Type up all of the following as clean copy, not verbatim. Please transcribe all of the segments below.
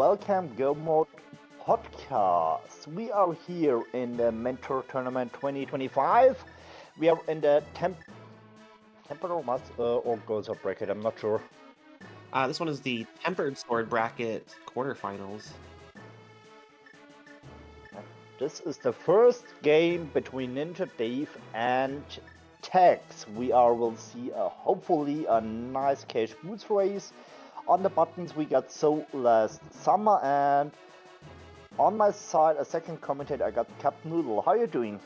welcome Go Mode Podcast. We are here in the Mentor Tournament 2025. We are in the Temporal Mass or Goals of Bracket, I'm not sure. This one is the Tempered Sword Bracket Quarterfinals. This is the first game between NinjaDave and Teex. We will see hopefully a nice cash boots race. On the buttons we got so last summer, and on my side a second commentator I got Cap Noodle. How are you doing?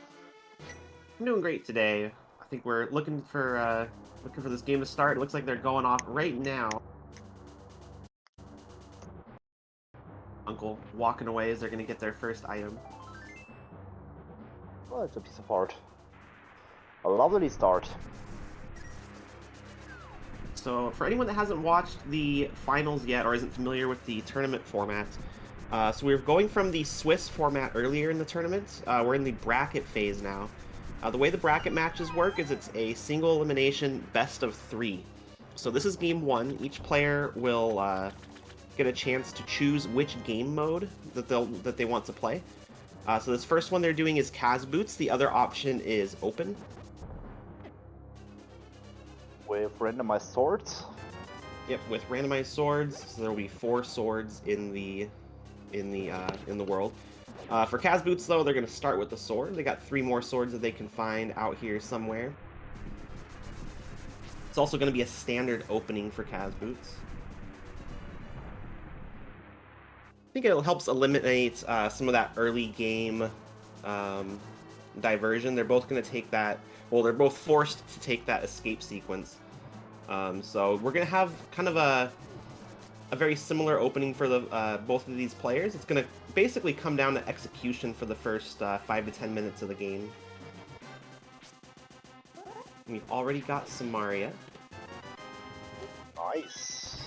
I'm doing great today. I think we're looking for this game to start. It looks like they're going off right now. Uncle walking away as they're going to get their first item. Well, it's a piece of art. A lovely start. So for anyone that hasn't watched the finals yet or isn't familiar with the tournament format, so we're going from the Swiss format earlier in the tournament. We're in the bracket phase now. The way the bracket matches work is it's a single elimination best of 3. So this is game 1. Each player will get a chance to choose which game mode that they want to play. So this first one they're doing is Kaz Boots. The other option is Open. With randomized swords. Yep, with randomized swords. So there will be 4 swords in the world. For Kaz Boots though, they're going to start with the sword. They got 3 more swords that they can find out here somewhere. It's also going to be a standard opening for Kaz Boots. I think it helps eliminate some of that early game diversion. They're both going to take that. Well, they're both forced to take that escape sequence. So we're going to have kind of a very similar opening for the both of these players. It's going to basically come down to execution for the first 5 to 10 minutes of the game. And we've already got Samaria. Nice.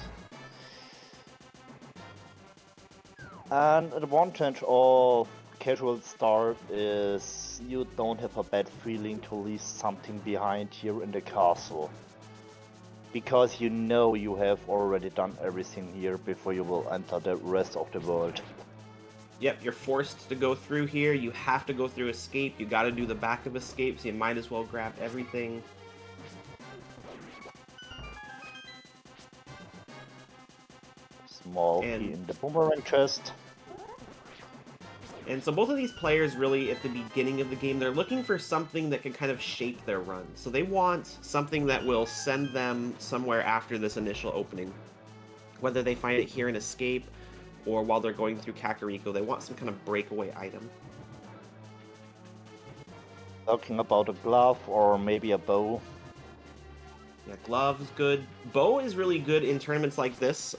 And an advantage of casual start is you don't have a bad feeling to leave something behind here in the castle. Because you know you have already done everything here before you will enter the rest of the world. Yep, you're forced to go through here. You have to go through escape. You got to do the back of escape, so you might as well grab everything. Small key in the boomerang chest. And so both of these players really, at the beginning of the game, they're looking for something that can kind of shape their run. So they want something that will send them somewhere after this initial opening. Whether they find it here in Escape, or while they're going through Kakariko, they want some kind of breakaway item. Talking about a glove or maybe a bow. Yeah, glove's good. Bow is really good in tournaments like this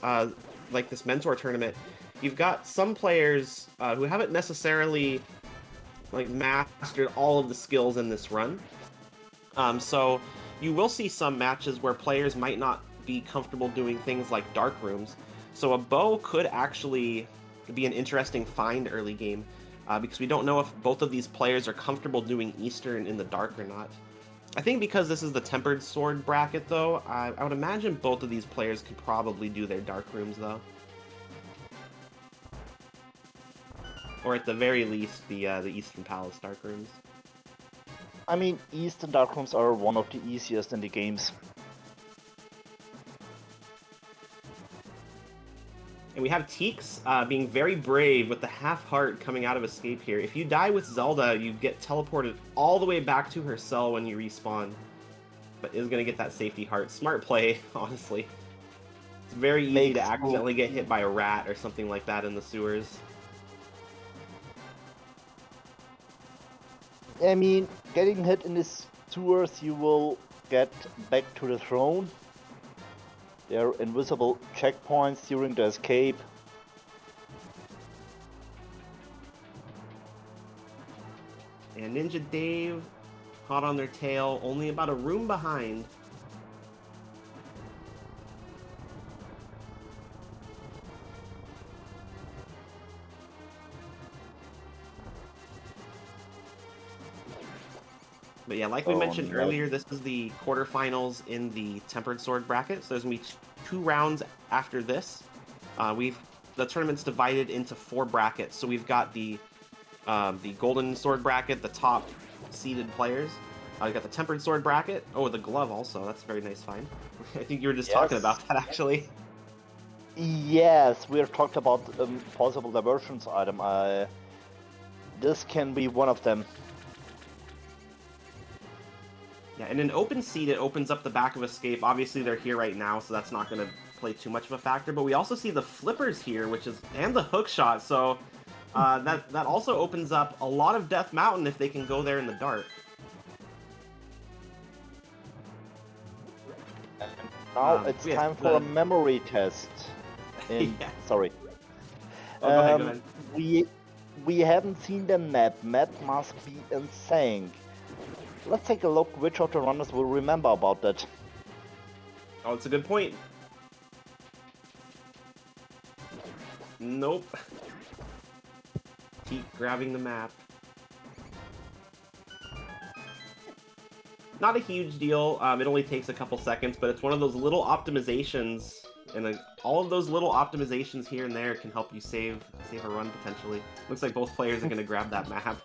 Mentor tournament. You've got some players who haven't necessarily mastered all of the skills in this run. So you will see some matches where players might not be comfortable doing things like dark rooms. So a bow could actually be an interesting find early game because we don't know if both of these players are comfortable doing Eastern in the dark or not. I think because this is the Tempered Sword bracket though, I would imagine both of these players could probably do their dark rooms though. Or at the very least, the Eastern Palace dark rooms. I mean, Eastern dark rooms are one of the easiest in the games. And we have Teex being very brave with the half heart coming out of escape here. If you die with Zelda, you get teleported all the way back to her cell when you respawn. But is going to get that safety heart. Smart play, honestly. It's very easy to accidentally get hit by a rat or something like that in the sewers. I mean, getting hit in the sewers, you will get back to the throne. There are invisible checkpoints during the escape. And NinjaDave, hot on their tail, only about a room behind. But yeah, like we mentioned earlier, this is the quarterfinals in the Tempered Sword bracket. So there's going to be 2 rounds after this. We've the tournament's divided into 4 brackets. So we've got the golden sword bracket, the top seeded players. You got the tempered sword bracket. Oh, the glove also. That's a very nice find. I think you were just talking Yes. about that actually. Yes, we have talked about possible diversions item. This can be one of them. Yeah, in an open seed, it opens up the back of escape. Obviously, they're here right now, so that's not going to play too much of a factor. But we also see the flippers here, and the hook shot. So that also opens up a lot of Death Mountain if they can go there in the dark. And now it's time for a memory test. Yeah. Sorry. Oh, go ahead, go ahead. We haven't seen the map. Map must be insane. Let's take a look which of the runners will remember about that. Oh, it's a good point. Nope. Keep grabbing the map. Not a huge deal. It only takes a couple seconds, but it's one of those little optimizations, and all of those little optimizations here and there can help you save a run potentially. Looks like both players are going to grab that map.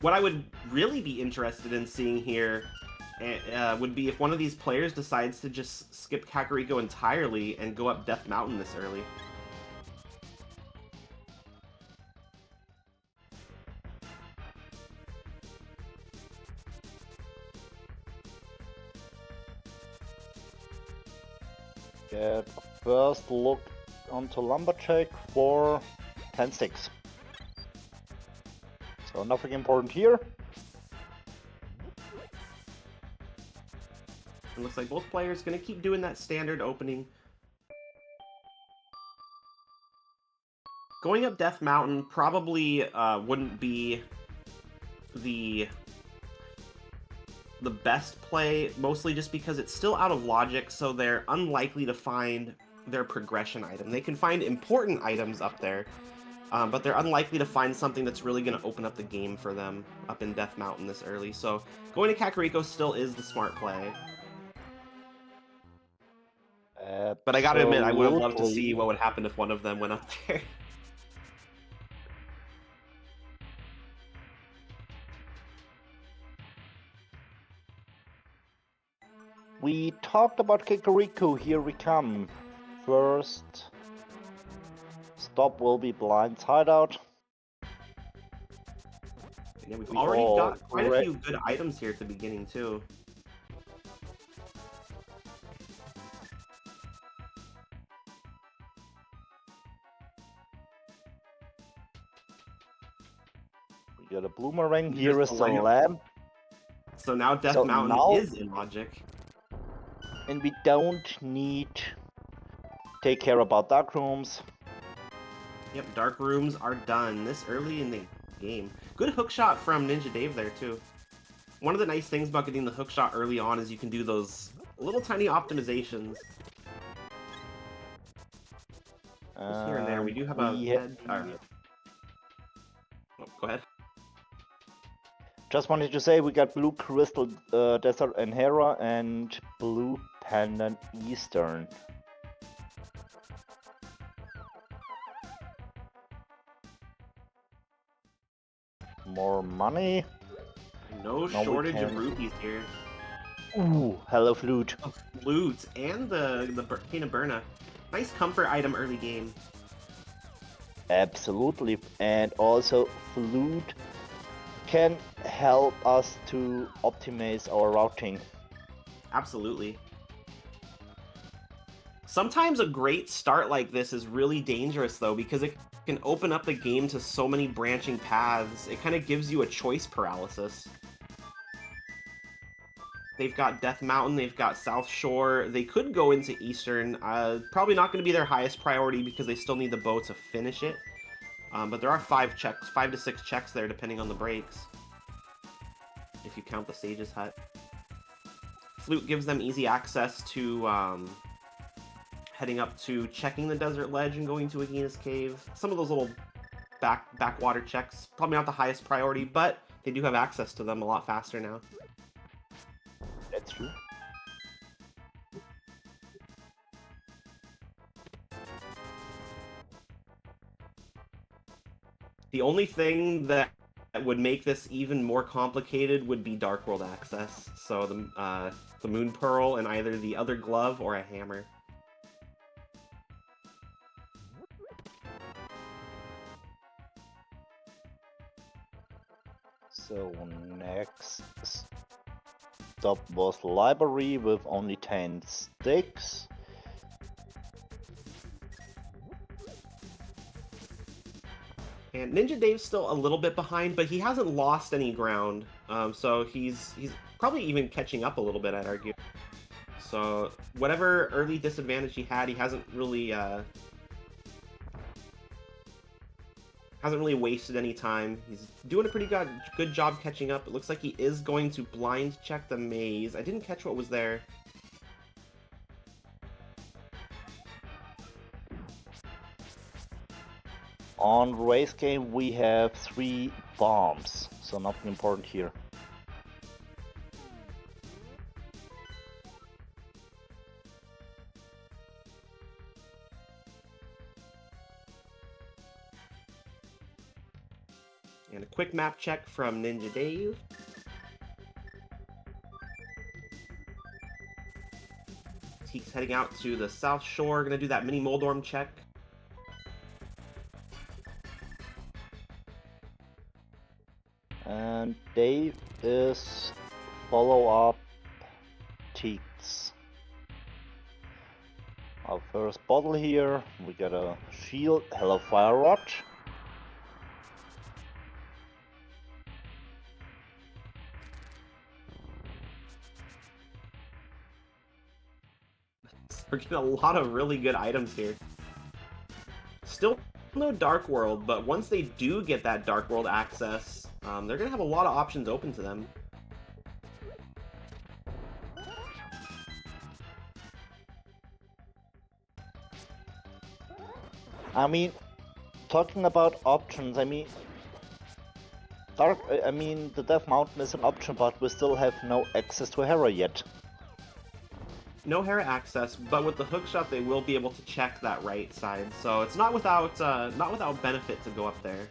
What I would really be interested in seeing here would be if one of these players decides to just skip Kakariko entirely and go up Death Mountain this early. Get a first look onto Lumberjack for 10-6. So nothing important here. It looks like both players going to keep doing that standard opening. Going up Death Mountain probably wouldn't be the best play, mostly just because it's still out of logic, so they're unlikely to find their progression item. They can find important items up there, but they're unlikely to find something that's really going to open up the game for them up in Death Mountain this early. So going to Kakariko still is the smart play. But I gotta admit, I would have loved to see what would happen if one of them went up there. We talked about Kakariko, here we come. First stop will be Blind Hideout. Yeah, we've already got quite a few good items here at the beginning, too. We got a Bloomerang, here is the lamp. So now Death Mountain is in logic. And we don't need take care about dark rooms. Yep, dark rooms are done this early in the game. Good hook shot from NinjaDave there, too. One of the nice things about getting the hook shot early on is you can do those little tiny optimizations. Here and there, we do have a head. Oh, go ahead. Just wanted to say we got Blue Crystal Desert and Hera and Blue Pendant Eastern. More money. No shortage of rupees here. Ooh, hello flute. Oh, flute and the Cane of Burna. Nice comfort item early game. Absolutely, and also flute can help us to optimize our routing. Absolutely. Sometimes a great start like this is really dangerous, though, because it can open up the game to so many branching paths. It kind of gives you a choice paralysis. They've got Death Mountain, they've got South Shore. They could go into Eastern. Probably not going to be their highest priority because they still need the bow to finish it. But there are 5 to 6 checks there, depending on the breaks. If you count the Sage's Hut. Flute gives them easy access to heading up to checking the Desert Ledge and going to Agina's Cave. Some of those little backwater checks. Probably not the highest priority, but they do have access to them a lot faster now. That's true. The only thing that would make this even more complicated would be Dark World access. So the Moon Pearl and either the other glove or a hammer. So next stop was library with only 10 sticks. And NinjaDave's still a little bit behind, but he hasn't lost any ground. So he's probably even catching up a little bit, I'd argue. So whatever early disadvantage he had, he hasn't really wasted any time. He's doing a pretty good job catching up. It looks like he is going to blind check the maze. I didn't catch what was there. On race game we have 3 bombs, so nothing important here. And a quick map check from NinjaDave. Teex heading out to the South Shore, gonna do that mini Moldorm check. And Dave is follow up Teex. Our first bottle here, we got a shield, hello fire rod. We're getting a lot of really good items here. Still no Dark World, but once they do get that Dark World access, they're gonna have a lot of options open to them. I mean, talking about options, I mean, the Death Mountain is an option, but we still have no access to Hera yet. No Hera access, but with the hookshot, they will be able to check that right side. So it's not without benefit to go up there.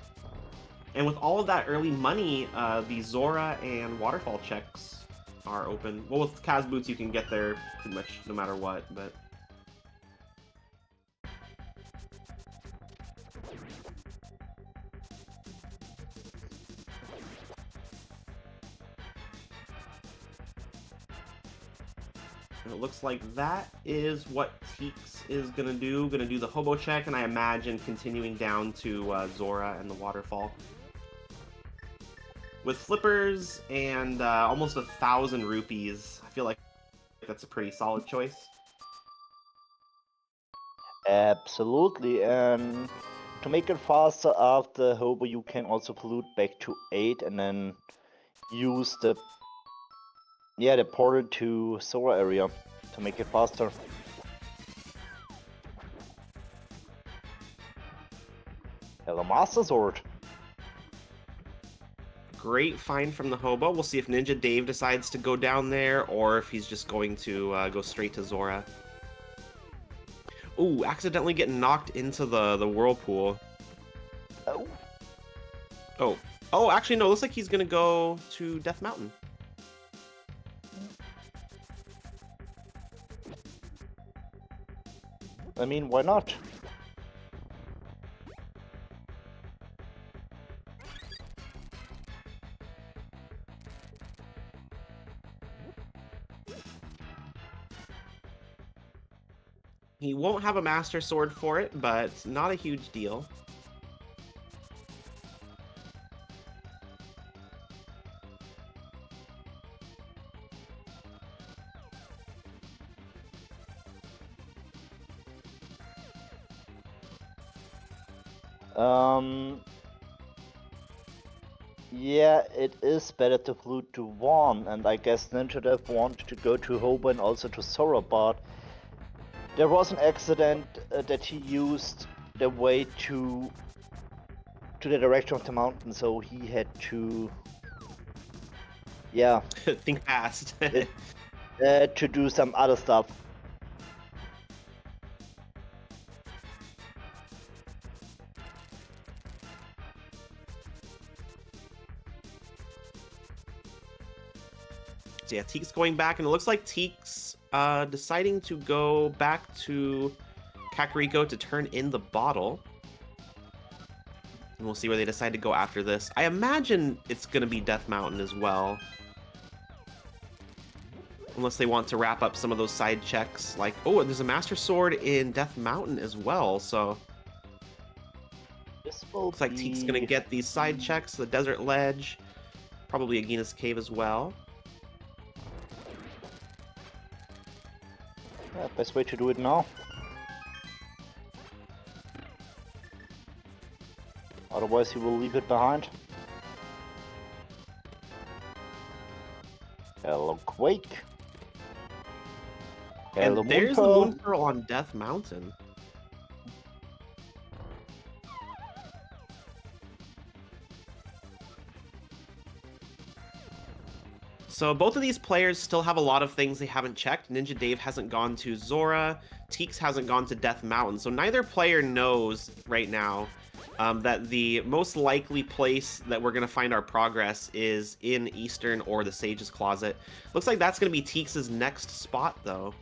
And with all of that early money, the Zora and Waterfall checks are open. Well, with Kaz Boots, you can get there pretty much no matter what, but... And it looks like that is what Teex is gonna do. Gonna do the hobo check, and I imagine continuing down to Zora and the Waterfall. With flippers and almost 1,000 rupees, I feel like that's a pretty solid choice. Absolutely, and to make it faster after Hobo, you can also pollute back to 8 and then use the portal to Sora area to make it faster. Hello, Master Sword. Great find from the hobo. We'll see if NinjaDave decides to go down there or if he's just going to go straight to Zora. Ooh, accidentally getting knocked into the whirlpool. Oh. Oh, actually no, looks like he's gonna go to Death Mountain. I mean, why not? He won't have a Master Sword for it, but not a huge deal. Yeah, it is better to pollute to 1, and I guess NinjaDave wanted to go to Hobo and also to Sora, but there was an accident that he used the way to to the direction of the mountain, so he had to, yeah, Think fast. to do some other stuff. So yeah, Teex going back, and it looks like Teex deciding to go back to Kakariko to turn in the bottle. And we'll see where they decide to go after this. I imagine it's going to be Death Mountain as well. Unless they want to wrap up some of those side checks. Like, oh, and there's a Master Sword in Death Mountain as well, so... This will Looks like Teek's going to get these side checks, the Desert Ledge, probably Agina's Cave as well. Yeah, best way to do it now. Otherwise he will leave it behind. Hello, Quake. Hello, And there's the Moonpearl. Moon Pearl on Death Mountain. So both of these players still have a lot of things they haven't checked. NinjaDave hasn't gone to Zora. Teex hasn't gone to Death Mountain. So neither player knows right now that the most likely place that we're going to find our progress is in Eastern or the Sage's Closet. Looks like that's going to be Teex's next spot, though.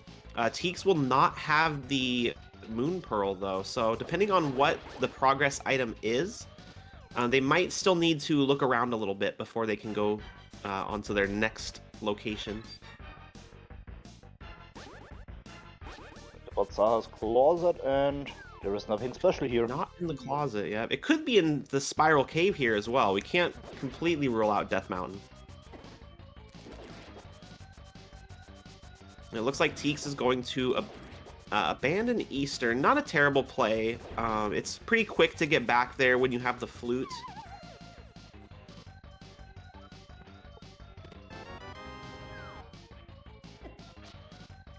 Teex will not have the Moon Pearl, though. So depending on what the progress item is, they might still need to look around a little bit before they can go onto their next location. About Saha's Closet, and there is nothing special here. Not in the closet, yeah. It could be in the Spiral Cave here as well. We can't completely rule out Death Mountain. And it looks like Teex is going to abandon Eastern. Not a terrible play. It's pretty quick to get back there when you have the flute.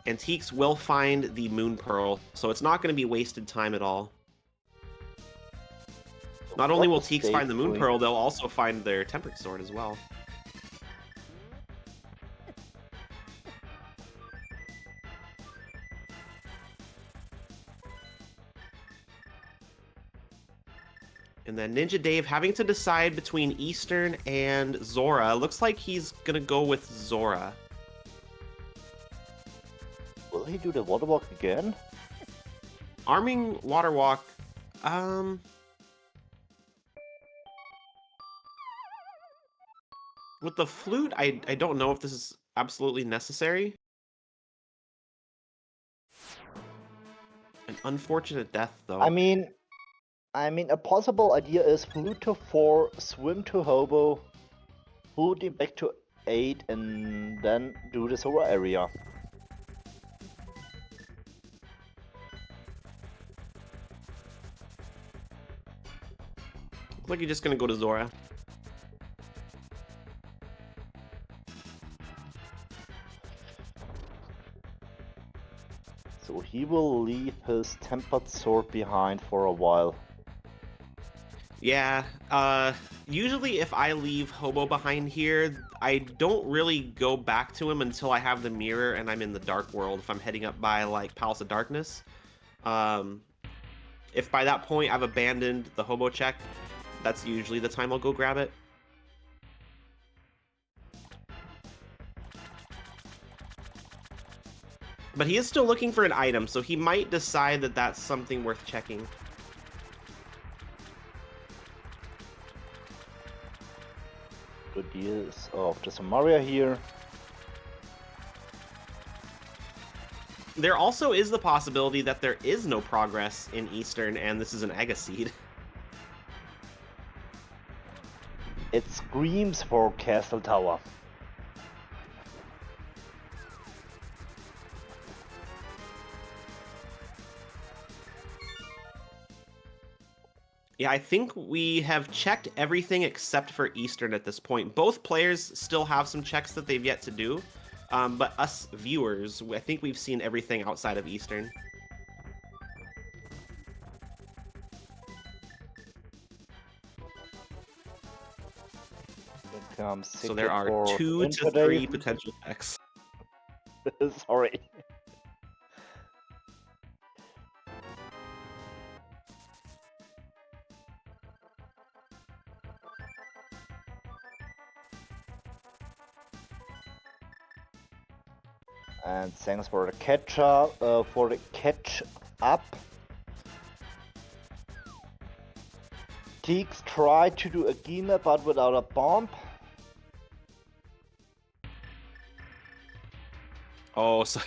And Teex will find the Moon Pearl, so it's not going to be wasted time at all. Not only will Teex find the Moon Pearl, they'll also find their Temperate Sword as well. And then NinjaDave having to decide between Eastern and Zora. Looks like he's going to go with Zora. Will he do the water walk again? Arming Water Walk. With the flute, I don't know if this is absolutely necessary. An unfortunate death, though. I mean, a possible idea is flute to 4, swim to Hobo, flute back to 8, and then do the Zora area. Looks like you're just gonna go to Zora. So he will leave his Tempered Sword behind for a while. Yeah, usually if I leave Hobo behind here, I don't really go back to him until I have the mirror and I'm in the Dark World, if I'm heading up by, like, Palace of Darkness. If by that point I've abandoned the Hobo check, that's usually the time I'll go grab it. But he is still looking for an item, so he might decide that that's something worth checking. Good use of the Samaria here. There also is the possibility that there is no progress in Eastern, and this is an Aga Seed. It screams for Castle Tower. Yeah, I think we have checked everything except for Eastern at this point. Both players still have some checks that they've yet to do, but us viewers, I think we've seen everything outside of Eastern. Okay, I'm sick So there are for 2 to NinjaDave. 3 potential checks. Sorry. And thanks for the catch up, Teex tried to do a Gina but without a bomb. Oh, so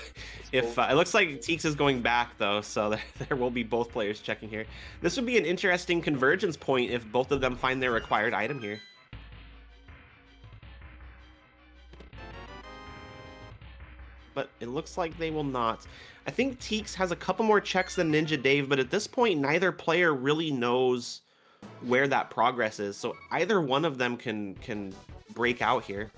if it looks like Teex is going back though, so there will be both players checking here. This would be an interesting convergence point if both of them find their required item here. But it looks like they will not. I think Teex has a couple more checks than NinjaDave, but at this point, neither player really knows where that progress is. So either one of them can break out here.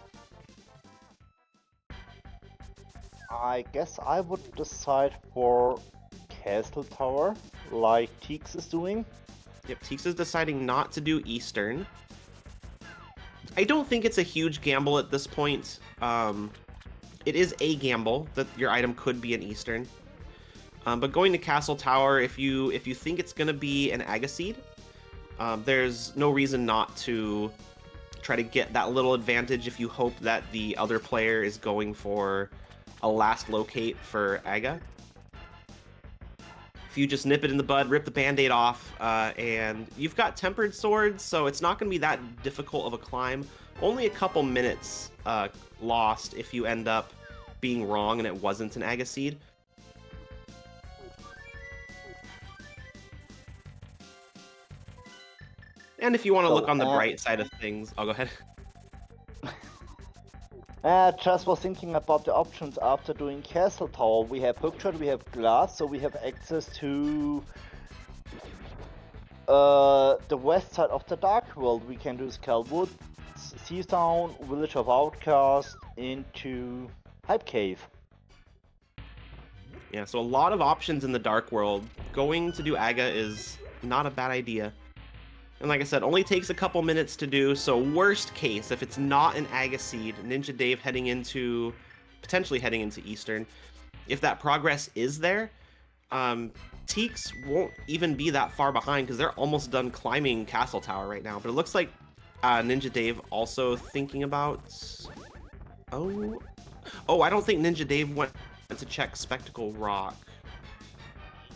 I guess I would decide for Castle Tower, like Teex is doing. Yep, Teex is deciding not to do Eastern. I don't think it's a huge gamble at this point. It is a gamble that your item could be an Eastern. But going to Castle Tower, if you think it's going to be an Agaseed, there's no reason not to try to get that little advantage if you hope that the other player is going for a last locate for Aga. If you just nip it in the bud, rip the band-aid off, and you've got tempered swords, so it's not going to be that difficult of a climb. Only a couple minutes lost if you end up being wrong and it wasn't an Agaseed. And if you want to look on the bright side of things, I'll go ahead. Just was thinking about the options after doing Castle Tower. We have hookshot, we have glass, so we have access to the west side of the Dark World. We can do Skull Woods, Seastown, Village of Outcast, into Hype Cave. Yeah, so a lot of options in the Dark World. Going to do Aga is not a bad idea. And like I said, only takes a couple minutes to do, so worst case, if it's not an Agaseed, NinjaDave potentially heading into Eastern, if that progress is there, Teex won't even be that far behind because they're almost done climbing Castle Tower right now. But it looks like NinjaDave also thinking about... Oh, I don't think NinjaDave went to check Spectacle Rock.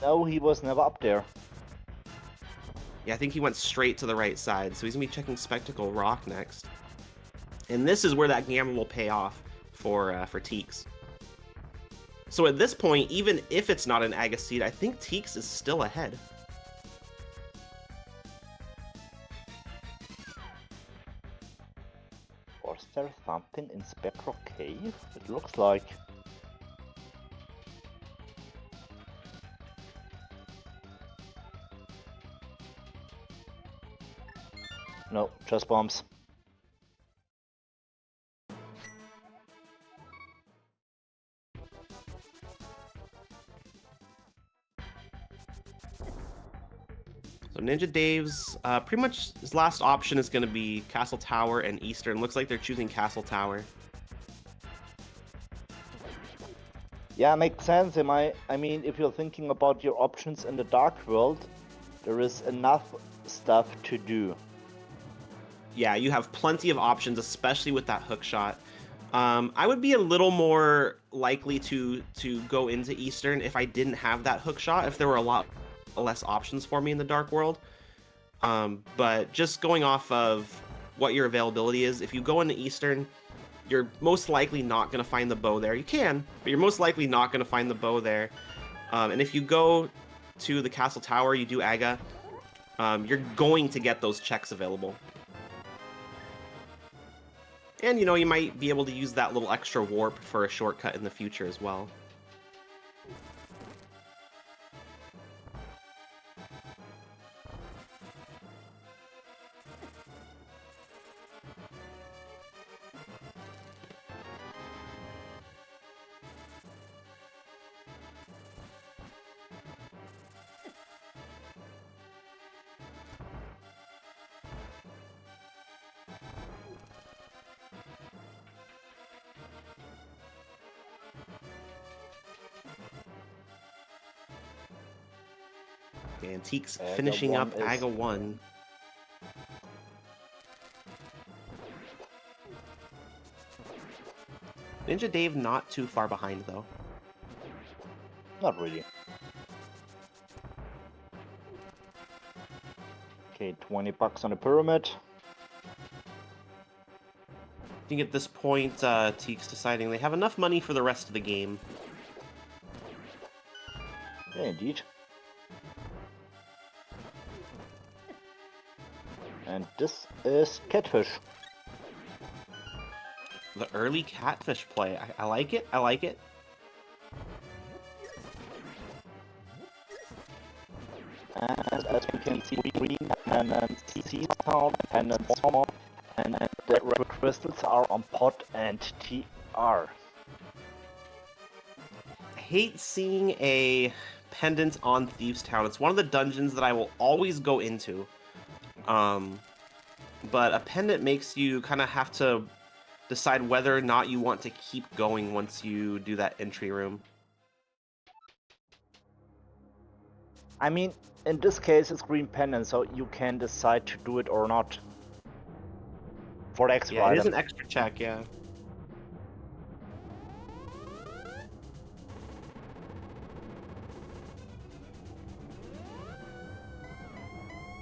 No, he was never up there. Yeah, I think he went straight to the right side, so he's going to be checking Spectacle Rock next. And this is where that gamble will pay off for Teex. So at this point, even if it's not an Agaseed, I think Teex is still ahead. Was there something in Spectral Cave? It looks like... No, just bombs. So NinjaDave's pretty much his last option is going to be Castle Tower and Eastern. Looks like they're choosing Castle Tower. Yeah, makes sense. I mean, if you're thinking about your options in the Dark World, there is enough stuff to do. Yeah, you have plenty of options, especially with that hook shot. I would be a little more likely to go into Eastern if I didn't have that hook shot, if there were a lot less options for me in the Dark World. But just going off of what your availability is, if you go into Eastern, you're most likely not going to find the bow there. You can, but you're most likely not going to find the bow there. And if you go to the Castle Tower, you do Aga, you're going to get those checks available. And, you know, you might be able to use that little extra warp for a shortcut in the future as well. And Teex Aga finishing 1 up is... Aga 1. NinjaDave not too far behind, though. Not really. Okay, 20 bucks on the pyramid. I think at this point, Teex deciding they have enough money for the rest of the game. Yeah, indeed. And this is catfish. The early catfish play. I like it. I like it. And as we can see, green pendants, sea sound pendants, and the red crystals are on pot and TR. I hate seeing a pendant on Thieves Town. It's one of the dungeons that I will always go into. But a pendant makes you kind of have to decide whether or not you want to keep going once you do that entry room. I mean, in this case it's green pendant, so you can decide to do it or not. For the extra Yeah, it is item. an extra check, yeah.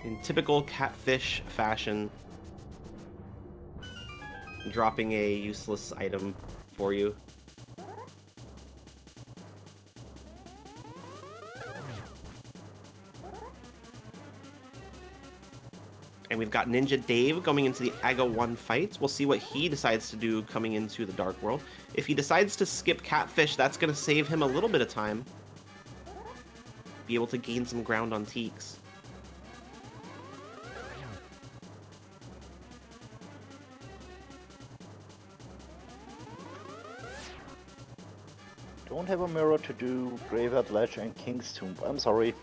In typical catfish fashion, dropping a useless item for you. And we've got NinjaDave coming into the Aga 1 fights. We'll see what he decides to do coming into the Dark World. If he decides to skip Catfish, that's going to save him a little bit of time. Be able to gain some ground on Teex. Don't have a mirror to do Graveyard Ledge and King's Tomb. I'm sorry.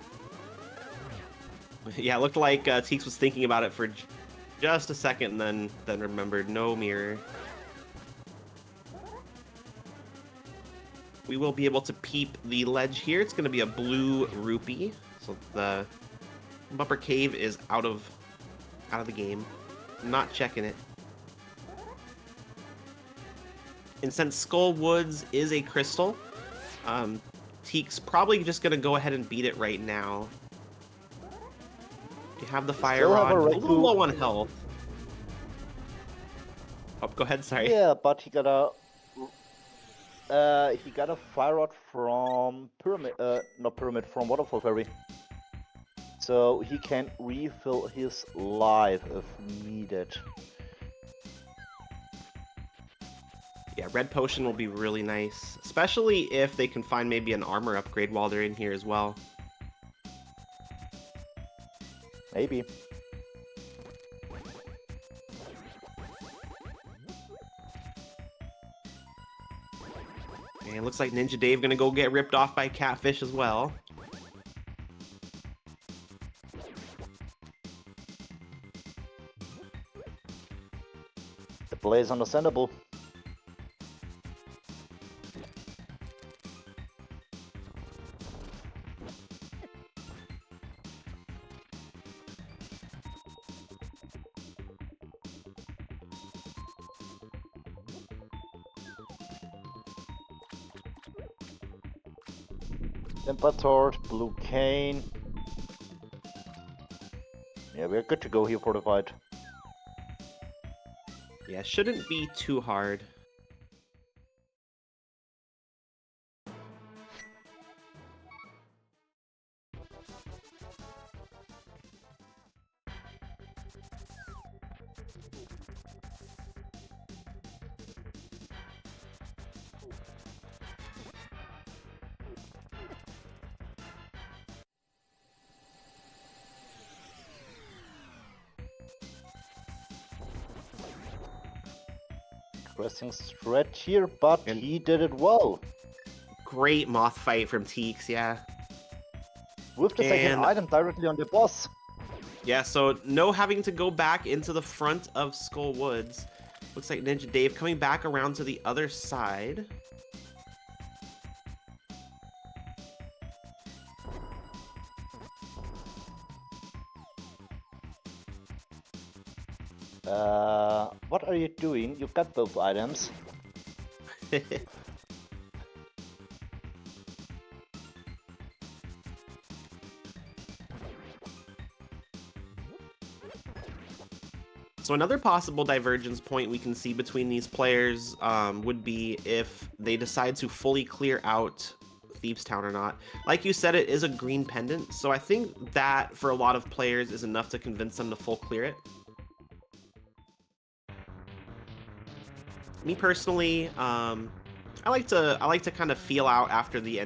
Yeah, it looked like Teex was thinking about it for just a second and then remembered no mirror. We will be able to peep the ledge here. It's going to be a blue rupee. So the Bumper Cave is out of the game. Not checking it. And since Skull Woods is a crystal, Teek's probably just going to go ahead and beat it right now. You have the fire rod, a little low on health. Oh, go ahead, sorry. Yeah, but he got a fire rod from pyramid, not pyramid, from Waterfall Fairy. So he can refill his life if needed. Yeah, red potion will be really nice, especially if they can find maybe an armor upgrade while they're in here as well. Maybe. And it looks like NinjaDave gonna go get ripped off by Catfish as well. The play is understandable. Tempatort, Blue Cane. Yeah, we're good to go here for the fight. Yeah, shouldn't be too hard. Pressing stretch here, but And he did it well. great moth fight from Teex, yeah. With the second item directly on the boss. Yeah, so no having to go back into the front of Skull Woods. Looks like NinjaDave coming back around to the other side. you doing? You got both items. So another possible divergence point we can see between these players would be if they decide to fully clear out Thieves Town or not. Like you said, it is a green pendant, so I think that for a lot of players is enough to convince them to full clear it. Me personally, I like to kind of feel out after the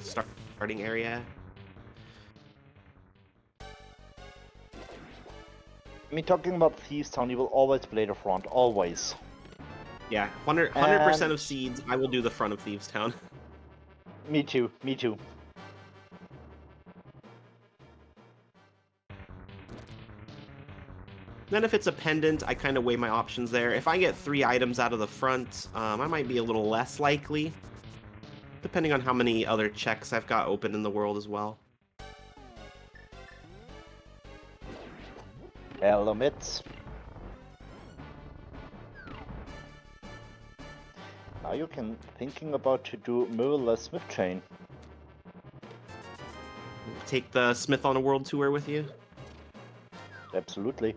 starting area. I mean, talking about Thieves Town, you will always play the front, always. Yeah, 100% of seeds, I will do the front of Thieves Town. Me too, me too. Then if it's a pendant, I kind of weigh my options there. If I get 3 items out of the front, I might be a little less likely, depending on how many other checks I've got open in the world as well. Hello, Mitz. Now you can thinking about to do mirrorless Smith chain. Take the Smith on a world tour with you? Absolutely.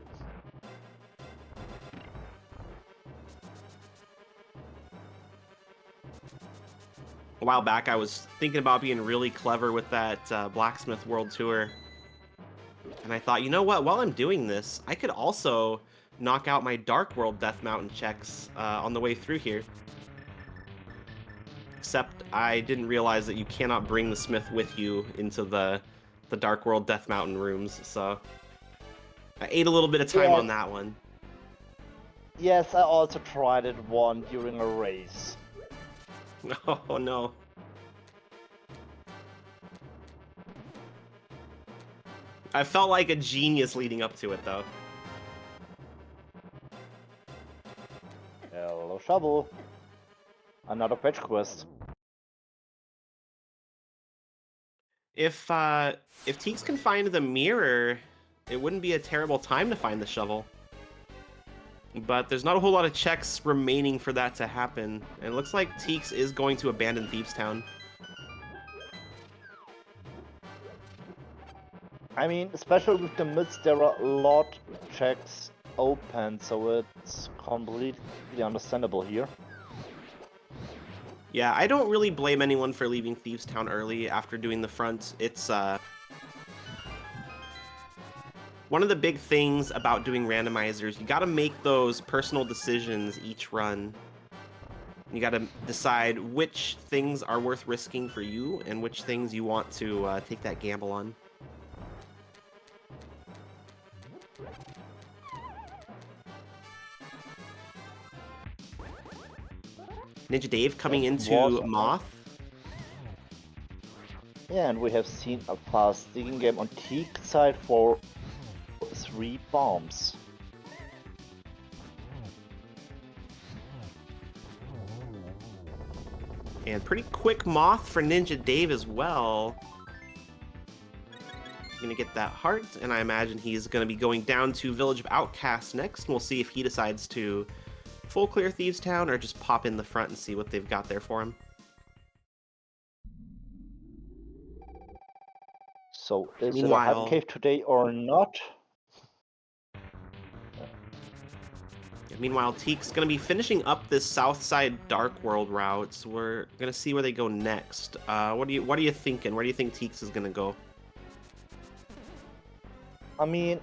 A while back, I was thinking about being really clever with that Blacksmith World Tour. And I thought, you know what? While I'm doing this, I could also knock out my Dark World Death Mountain checks on the way through here. Except I didn't realize that you cannot bring the Smith with you into the Dark World Death Mountain rooms, so I ate a little bit of time on that one. Yes, I also tried it one during a race. Oh no. I felt like a genius leading up to it, though. Hello, Shovel. Another fetch quest. If Teex can find the mirror, it wouldn't be a terrible time to find the shovel. But there's not a whole lot of checks remaining for that to happen. And it looks like Teex is going to abandon Thieves Town. I mean, especially with the mids, there are a lot of checks open, so it's completely understandable here. Yeah, I don't really blame anyone for leaving Thieves Town early after doing the front. It's one of the big things about doing randomizers. You got to make those personal decisions each run. You got to decide which things are worth risking for you and which things you want to take that gamble on. NinjaDave coming into Moth. Yeah, and we have seen a fast digging game on Teex side for 3 bombs. And pretty quick Moth for NinjaDave as well. Gonna get that heart, and I imagine he's gonna be going down to Village of Outcasts next, and we'll see if he decides to full clear Thieves Town or just pop in the front and see what they've got there for him. So is it a hype cave today or not? Meanwhile, Teek's going to be finishing up this south side Dark World route, so we're going to see where they go next. What are you thinking? Where do you think Teeks is going to go? I mean,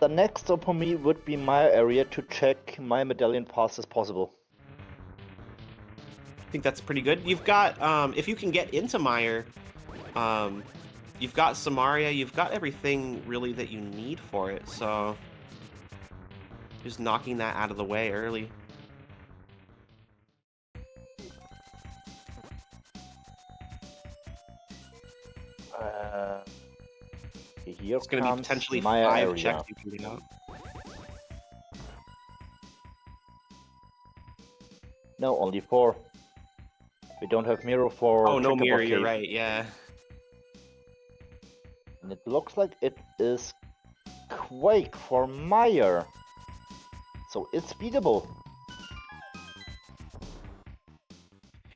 the next stop for me would be my area to check my medallion fast as possible. I think that's pretty good. You've got, if you can get into Meyer, you've got Samaria, you've got everything really that you need for it, so just knocking that out of the way early. Here it's going to be potentially Maya 5 area. checks you can get out. No, only 4. We don't have mirror for. Oh, no mirror, cave. You're right, yeah. And it looks like it is Quake for Meyer. So it's beatable.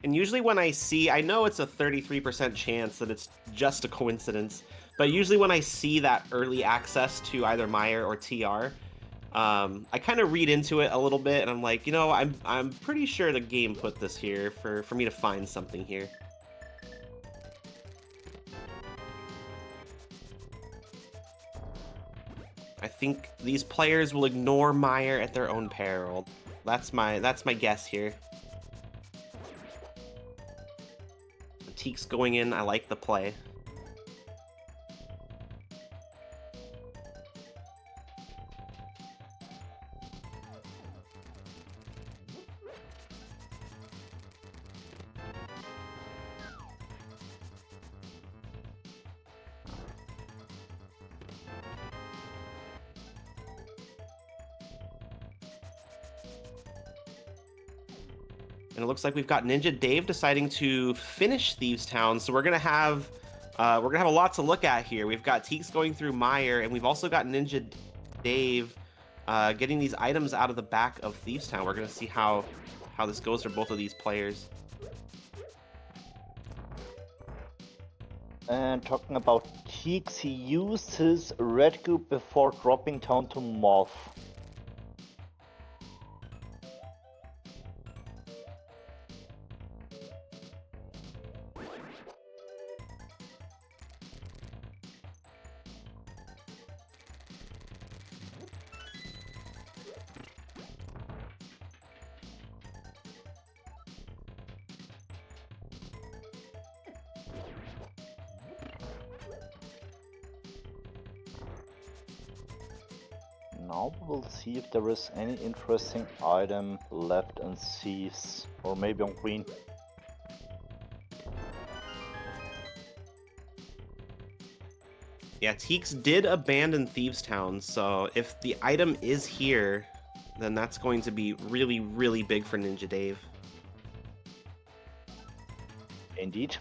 And usually when I know it's a 33% chance that it's just a coincidence, but usually when I see that early access to either Meyer or TR, I kind of read into it a little bit, and I'm like, you know, I'm pretty sure the game put this here for me to find something here. I think these players will ignore Meyer at their own peril. That's my guess here. Teex going in, I like the play. And it looks like we've got NinjaDave deciding to finish Thieves Town. So we're gonna have a lot to look at here. We've got Teex going through Meyer, and we've also got NinjaDave getting these items out of the back of Thieves Town. We're gonna see how this goes for both of these players. And talking about Teex, he used his red goo before dropping down to Moth. Now we'll see if there is any interesting item left in Thieves, or maybe on green. Yeah, Teex did abandon Thieves Town, so if the item is here, then that's going to be really, really big for NinjaDave. Indeed.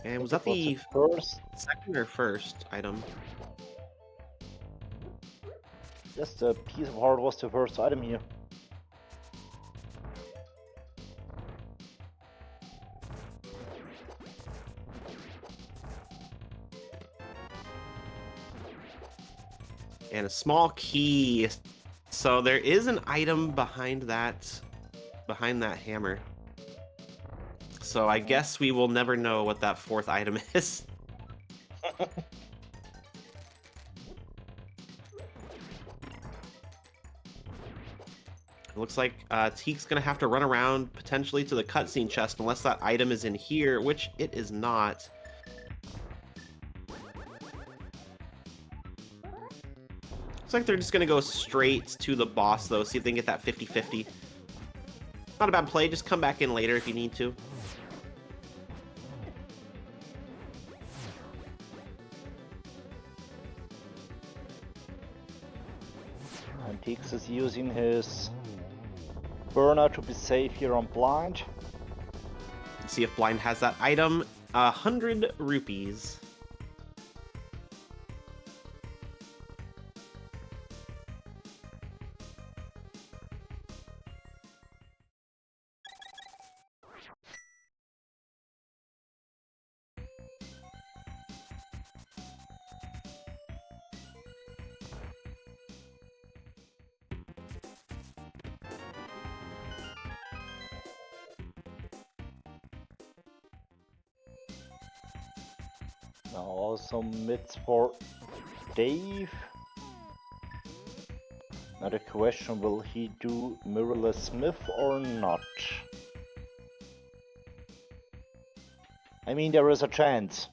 And was that the first? Second or first item? Yes, the piece of heart was the first item here. And a small key. So there is an item behind that hammer. So I guess we will never know what that fourth item is. It looks like Teek's gonna have to run around potentially to the cutscene chest unless that item is in here, which it is not. Looks like they're just gonna go straight to the boss though, see if they can get that 50-50. Not a bad play, just come back in later if you need to. And Teex is using his burner to be safe here on blind. Let's see if blind has that item. 100 rupees. Now also mids for Dave. Now the question, will he do Mirrorless Smith or not? I mean, there is a chance.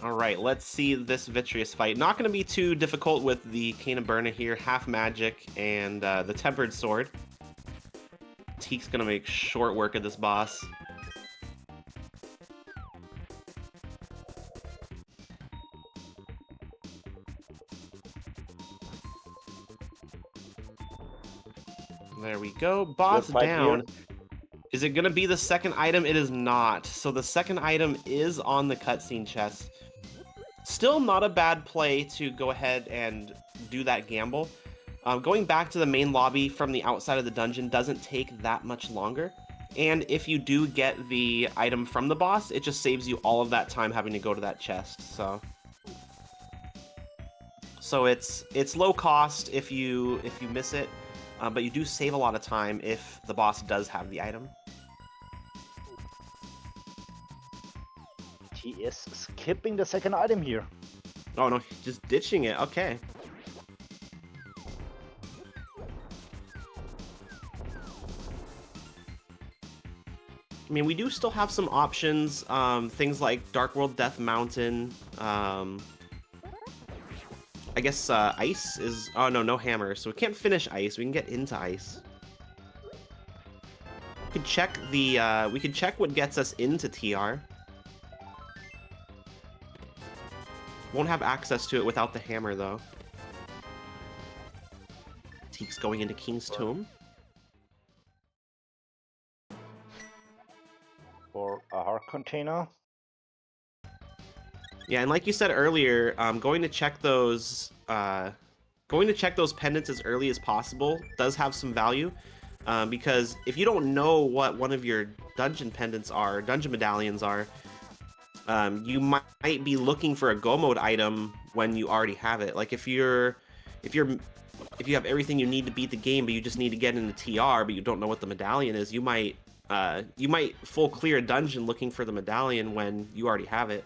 All right, let's see this Vitreous fight. Not going to be too difficult with the Cane of Burna here, half magic, and the Tempered Sword. Teek's going to make short work of this boss. There we go. Boss down. Here. Is it going to be the second item? It is not. So the second item is on the cutscene chest. Still not a bad play to go ahead and do that gamble. Going back to the main lobby from the outside of the dungeon doesn't take that much longer. And if you do get the item from the boss, it just saves you all of that time having to go to that chest. So it's low cost if you miss it, but you do save a lot of time if the boss does have the item. He is skipping the second item here. Oh no, just ditching it. Okay. I mean, we do still have some options, things like Dark World Death Mountain. I guess ice is... Oh no, no hammer, so we can't finish ice. We can get into ice. We could check the... we could check what gets us into TR. Won't have access to it without the hammer, though. Teek's going into King's Tomb. For a heart container. Yeah, and like you said earlier, going to check those pendants as early as possible does have some value, because if you don't know what one of your dungeon pendants are, dungeon medallions are, you might be looking for a go mode item when you already have it. Like if you have everything you need to beat the game, but you just need to get into TR, but you don't know what the medallion is, you might full clear a dungeon looking for the medallion when you already have it.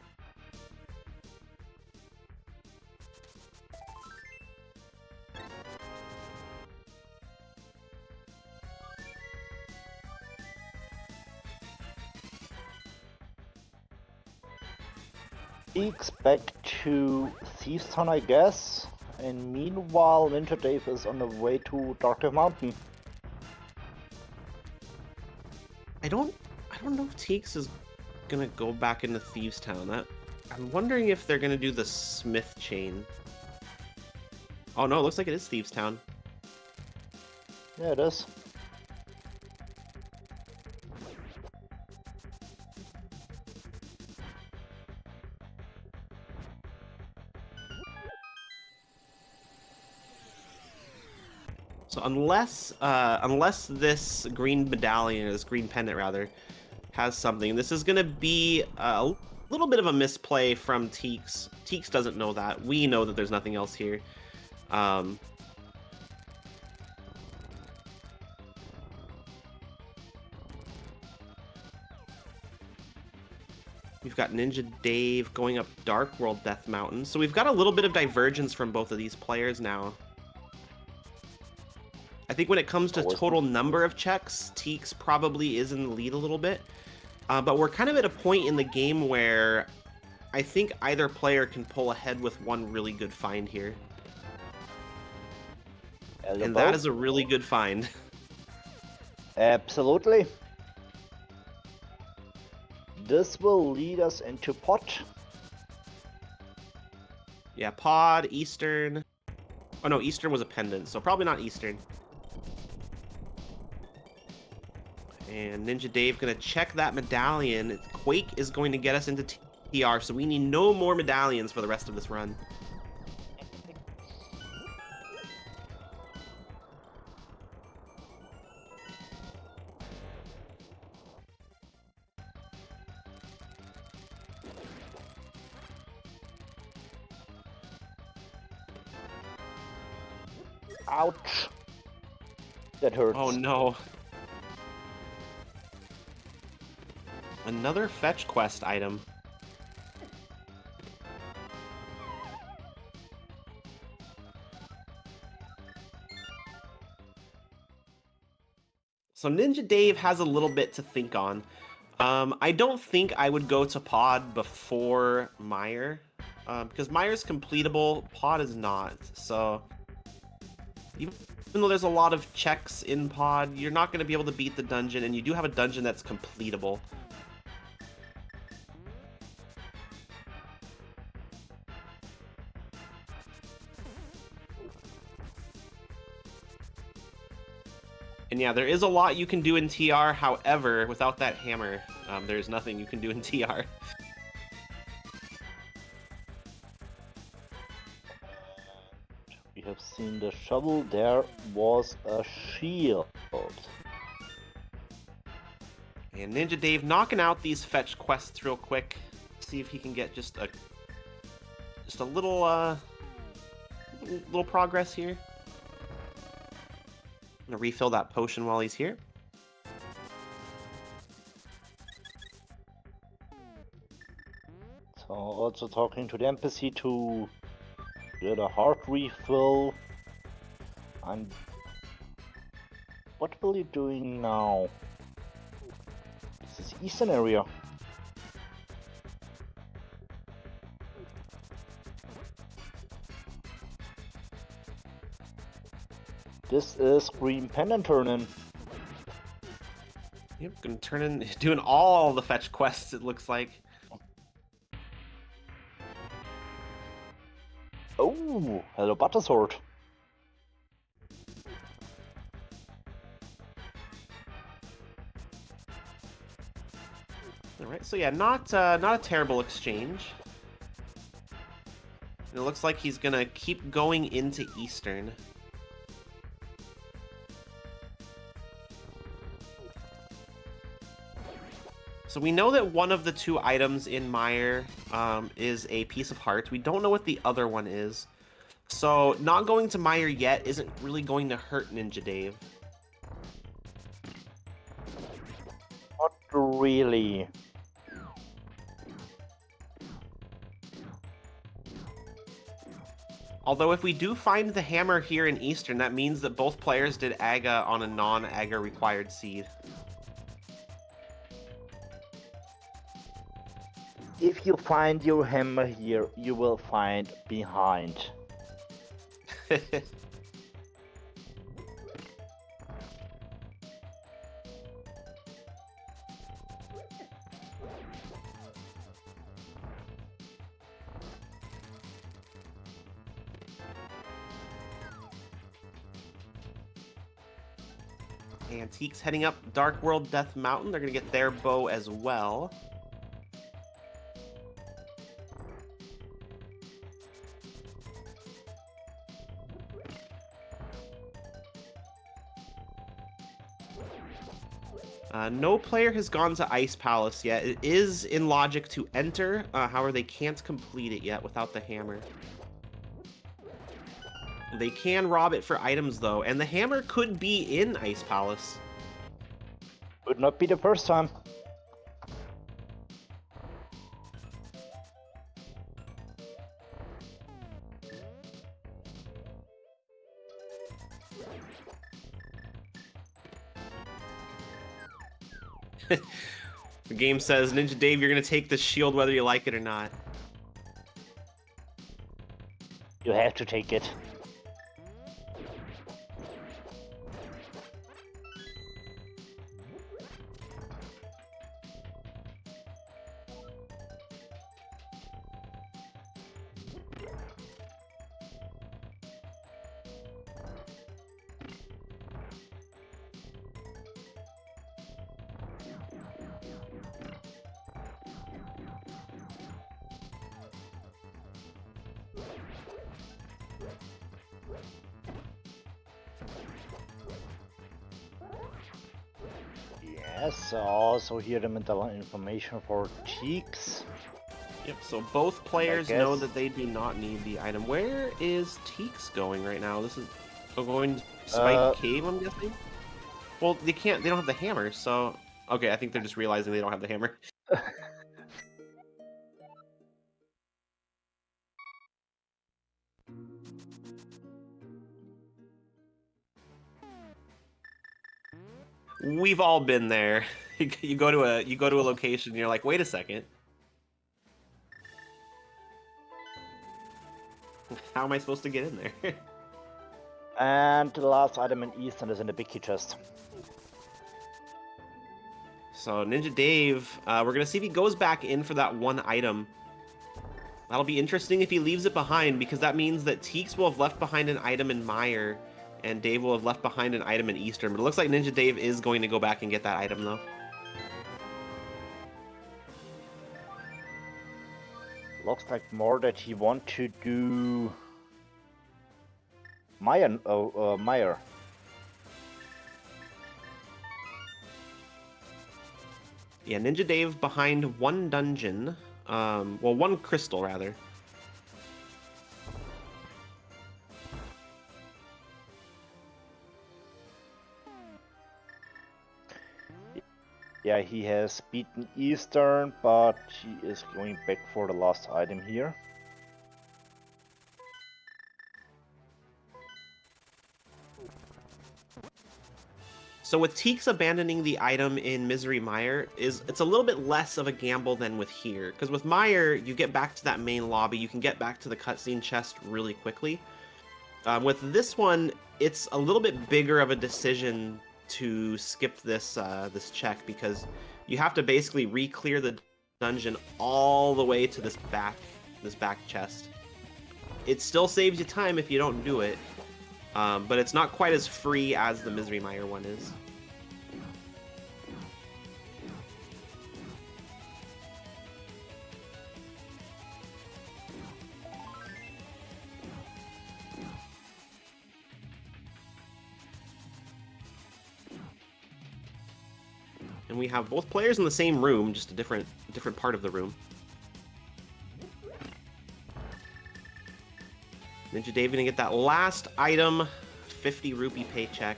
Teex back to Thieves Town, I guess. And meanwhile, NinjaDave is on the way to Dark Mountain. I don't know if Teex is gonna go back into Thieves Town. I'm wondering if they're gonna do the Smith chain. Oh no, it looks like it is Thieves Town. Yeah, it is. So unless this green medallion, or this green pendant rather, has something, this is gonna be a little bit of a misplay from Teex. Teex doesn't know that. We know that there's nothing else here. We've got NinjaDave going up Dark World Death Mountain. So we've got a little bit of divergence from both of these players now. I think when it comes to total number of checks, Teex probably is in the lead a little bit. But we're kind of at a point in the game where I think either player can pull ahead with one really good find here. And that is a really good find. Absolutely. This will lead us into pot. Yeah, pod, Eastern. Oh no, Eastern was a pendant, so probably not Eastern. And NinjaDave gonna check that medallion. Quake is going to get us into TR, so we need no more medallions for the rest of this run. Ouch. That hurts. Oh no. Another fetch quest item. So NinjaDave has a little bit to think on. I don't think I would go to Pod before Mire, because Mire's completable, Pod is not. So even though there's a lot of checks in Pod, you're not going to be able to beat the dungeon, and you do have a dungeon that's completable. And yeah, there is a lot you can do in TR. However, without that hammer, there's nothing you can do in TR. We have seen the shovel. There was a shield. And NinjaDave knocking out these fetch quests real quick. See if he can get just a little progress here. I'm gonna refill that potion while he's here. So also talking to the NPC to get a heart refill. And what will you doing now? This is eastern area. This is green pendant turning. Yep, gonna turn in, doing all the fetch quests, it looks like. Oh, hello Buttersword. Alright, so yeah, not a terrible exchange. And it looks like he's gonna keep going into Eastern. So we know that one of the two items in Mire is a piece of heart. We don't know what the other one is. So not going to Mire yet isn't really going to hurt NinjaDave. Not really. Although if we do find the hammer here in Eastern, that means that both players did Aga on a non-Aga required seed. If you find your hammer here, you will find behind. And Teex heading up Dark World Death Mountain. They're going to get their bow as well. No player has gone to Ice Palace yet. It is in logic to enter, however they can't complete it yet without the hammer. They can rob it for items though, and the hammer could be in Ice Palace. Would not be the first time. The game says, NinjaDave, you're going to take the shield whether you like it or not. You have to take it. Yes, also here the mental information for Teex. Yep, so both players know that they do not need the item. Where is Teex going right now? This is going to Spike Cave, I'm guessing? Well, they don't have the hammer, so... Okay, I think they're just realizing they don't have the hammer. We've all been there. you go to a location and you're like, wait a second. How am I supposed to get in there? And the last item in Eastern is in the big key chest. So NinjaDave, we're gonna see if he goes back in for that one item. That'll be interesting if he leaves it behind, because that means that Teex will have left behind an item in Mire, and Dave will have left behind an item in Eastern. But it looks like NinjaDave is going to go back and get that item, though. Looks like more that he want to do Mire. Mire. Yeah, NinjaDave behind one dungeon. Well, one crystal, rather. Yeah, he has beaten Eastern, but he is going back for the last item here. So with Teex abandoning the item in Misery Mire, it's a little bit less of a gamble than with here. Because with Mire, you get back to that main lobby, you can get back to the cutscene chest really quickly. With this one, it's a little bit bigger of a decision to skip this this check, because you have to basically re-clear the dungeon all the way to this back chest. It still saves you time if you don't do it, but it's not quite as free as the Misery Mire one is. And we have both players in the same room, just a different part of the room. NinjaDave gonna get that last item, 50 rupee paycheck.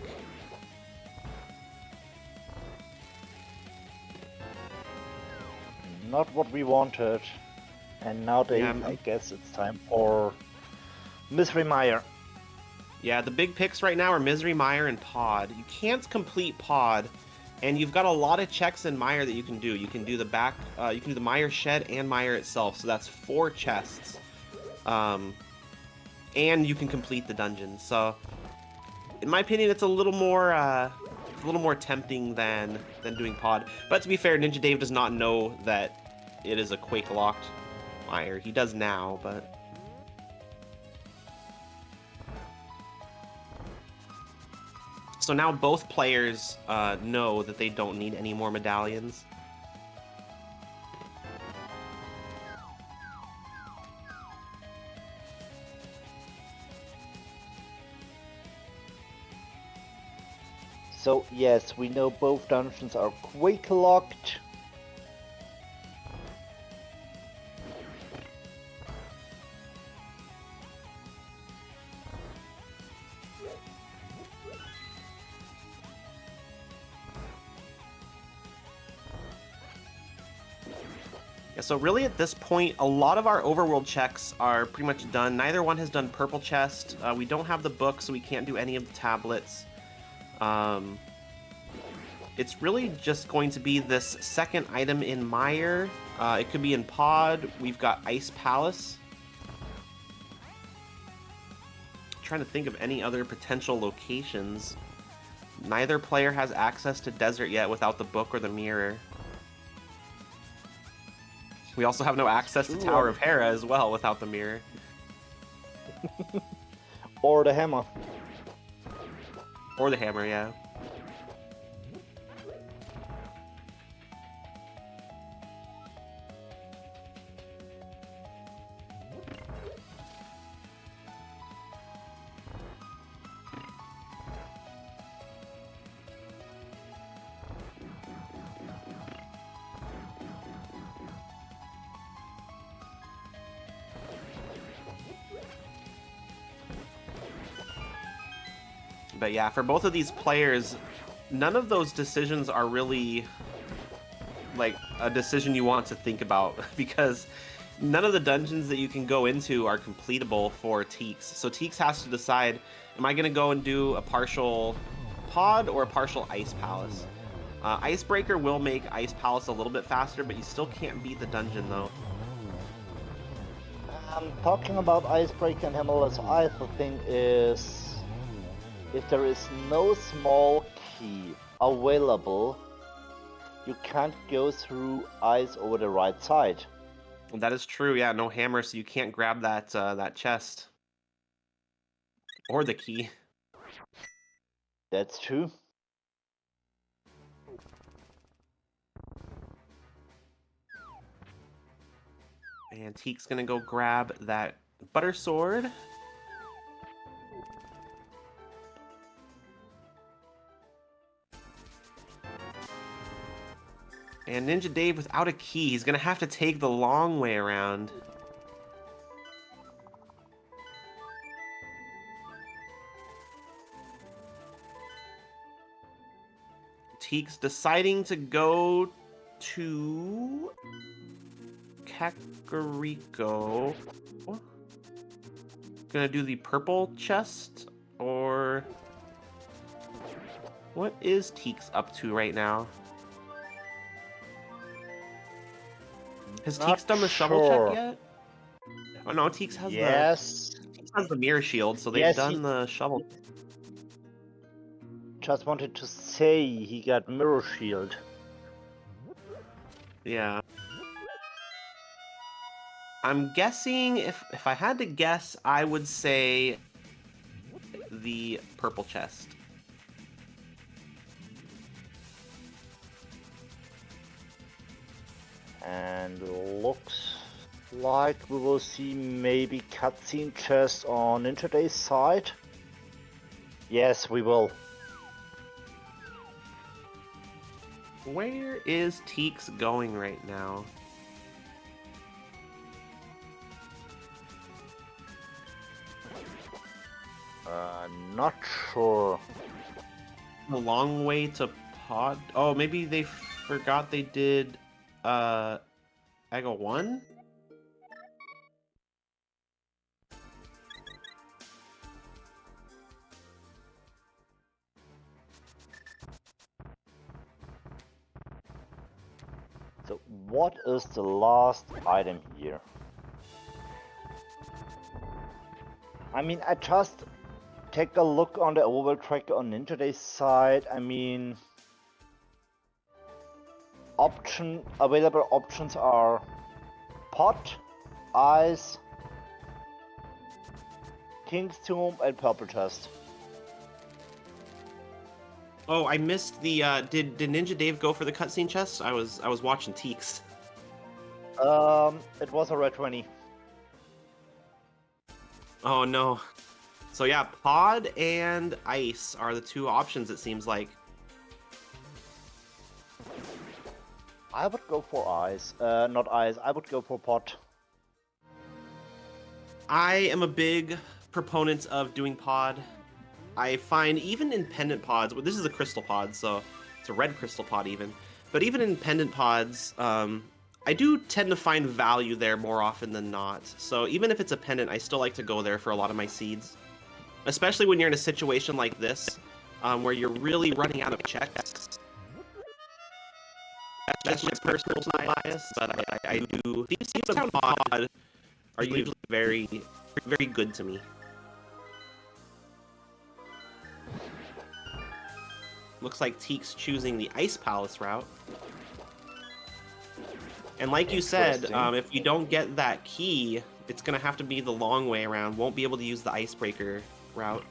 Not what we wanted. And now I guess it's time for Misery Mire. Yeah, the big picks right now are Misery Mire and Pod. You can't complete Pod, and you've got a lot of checks in Mire that you can do. You can do the you can do the Mire Shed and Mire itself, so that's 4 chests. And you can complete the dungeon. So, in my opinion, it's a little more tempting than doing Pod. But to be fair, NinjaDave does not know that it is a Quake locked Mire. He does now, but. So now both players know that they don't need any more medallions. So yes, we know both dungeons are Quake locked. Yeah, so really at this point, a lot of our overworld checks are pretty much done. Neither one has done purple chest. We don't have the book, so we can't do any of the tablets. It's really just going to be this second item in Mire. It could be in Pod. We've got Ice Palace. I'm trying to think of any other potential locations. Neither player has access to Desert yet without the book or the mirror. We also have no access to Tower of Hera as well without the mirror. Or the hammer. Or the hammer, yeah. But yeah, for both of these players, none of those decisions are really like a decision you want to think about, because none of the dungeons that you can go into are completable for Teex. So Teex has to decide, am I going to go and do a partial Pod or a partial Ice Palace? Icebreaker will make Ice Palace a little bit faster, but you still can't beat the dungeon, though. Talking about Icebreaker and Hammerless Ice, the thing is, if there is no small key available, you can't go through ice over the right side. Well, that is true, yeah, no hammer, so you can't grab that, that chest. Or the key. That's true. And Teek's gonna go grab that butter sword. And NinjaDave without a key, he's gonna have to take the long way around. Teek's deciding to go to Kakariko. Gonna do the purple chest, or what is Teek's up to right now? Has Not Teek's done the shovel sure. check yet? Oh no, Teek's has Teek's has the mirror shield, so they've yes, done the shovel. Just wanted to say he got mirror shield. Yeah. I'm guessing, if I had to guess, I would say the purple chest. And looks like we will see maybe cutscene chest on NinjaDave's side. Yes, we will. Where is Teeks going right now? Not sure. A long way to pod. Oh, maybe they forgot they did Ega 1? So what is the last item here? I mean, I just take a look on the overworld tracker on NinjaDave's side. I mean, available options are pot, ice, King's Tomb, and purple chest. Oh, I missed the did NinjaDave go for the cutscene chest? I was watching Teeks. It was a red 20. Oh no. So yeah, pod and ice are the two options, it seems like. I would go for ice. Not ice. I would go for pot. I am a big proponent of doing pod. I find even in pendant pods, well, this is a crystal pod, so it's a red crystal pod even, but even in pendant pods, I do tend to find value there more often than not. So even if it's a pendant, I still like to go there for a lot of my seeds. Especially when you're in a situation like this, where you're really running out of checks. That's my personal bias, but I do. These seeds on pod are usually very, very good to me. Looks like Teek's choosing the Ice Palace route. And like you said, if you don't get that key, it's going to have to be the long way around. Won't be able to use the Icebreaker route.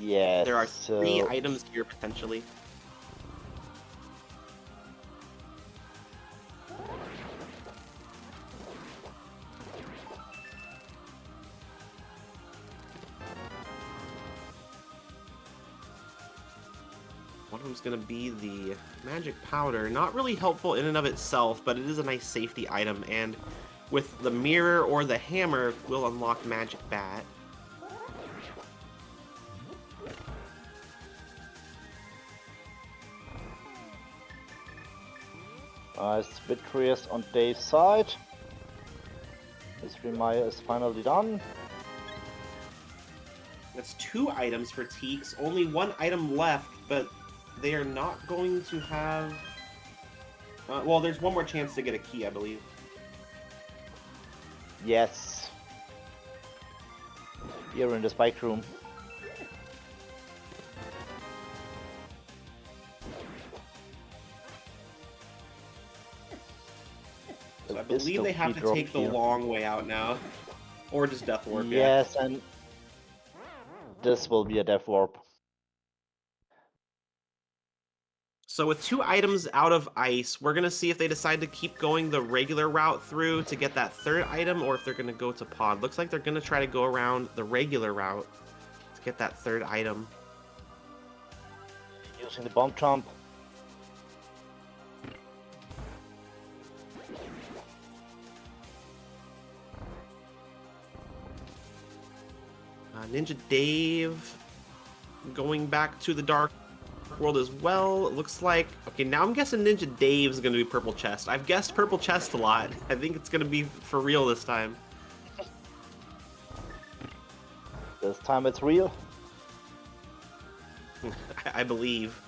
Yes. There are 3 items here, potentially. One of them's going to be the magic powder. Not really helpful in and of itself, but it is a nice safety item. And with the mirror or the hammer, we'll unlock magic bat. Nice Vitreous on Dave's side. Mystery Maya is finally done. That's 2 items for Teeks. Only 1 item left, but they are not going to have... well, there's one more chance to get a key, I believe. Yes. Here in the spike room. So I believe they have to take the long way out now. Or just Death Warp, yes, yeah. And this will be a Death Warp. So with 2 items out of ice, we're going to see if they decide to keep going the regular route through to get that 3rd item, or if they're going to go to pod. Looks like they're going to try to go around the regular route to get that 3rd item. Using the bomb jump. NinjaDave going back to the Dark World as well. It looks like... Okay, now I'm guessing NinjaDave's going to be Purple Chest. I've guessed Purple Chest a lot. I think it's going to be for real this time. This time it's real. I believe.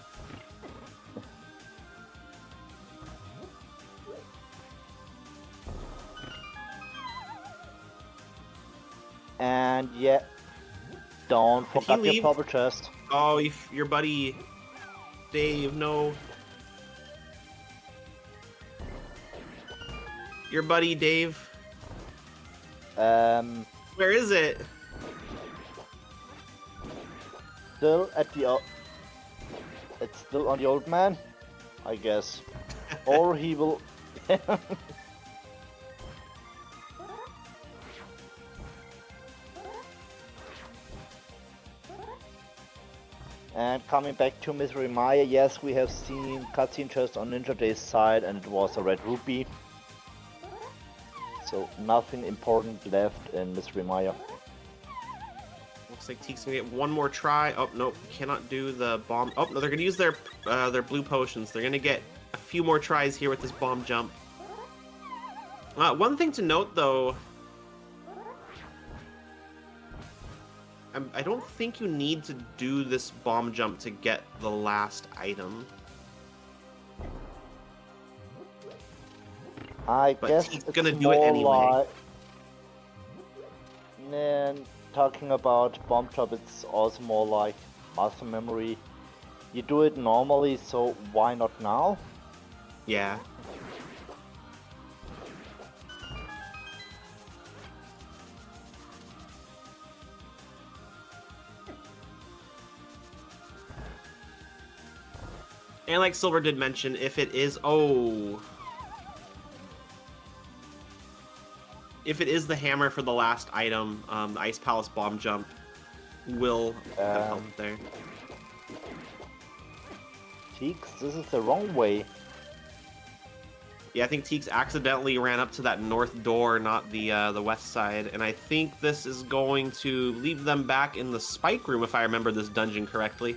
And yeah, don't forget your Purple Chest. Oh, your buddy Dave, no. Your buddy Dave. Where is it? Still at the... It's still on the old man, I guess. Or he will... And coming back to Mystery Maya, yes, we have seen cutscene just on NinjaDave's side, and it was a red rupee. So nothing important left in Mystery Maya. Looks like Teex gonna get one more try. Oh, nope, cannot do the bomb. Oh, no, they're gonna use their blue potions. They're gonna get a few more tries here with this bomb jump. One thing to note, though, I don't think you need to do this bomb jump to get the last item. I guess Teex gonna do it anyway. And talking about bomb jump, it's also more like muscle memory. You do it normally, so why not now? Yeah. And like Silver did mention, if it is... Oh... If it is the hammer for the last item, the Ice Palace bomb jump will have helped there. Teex, this is the wrong way. Yeah, I think Teex accidentally ran up to that north door, not the west side, and I think this is going to leave them back in the spike room, if I remember this dungeon correctly.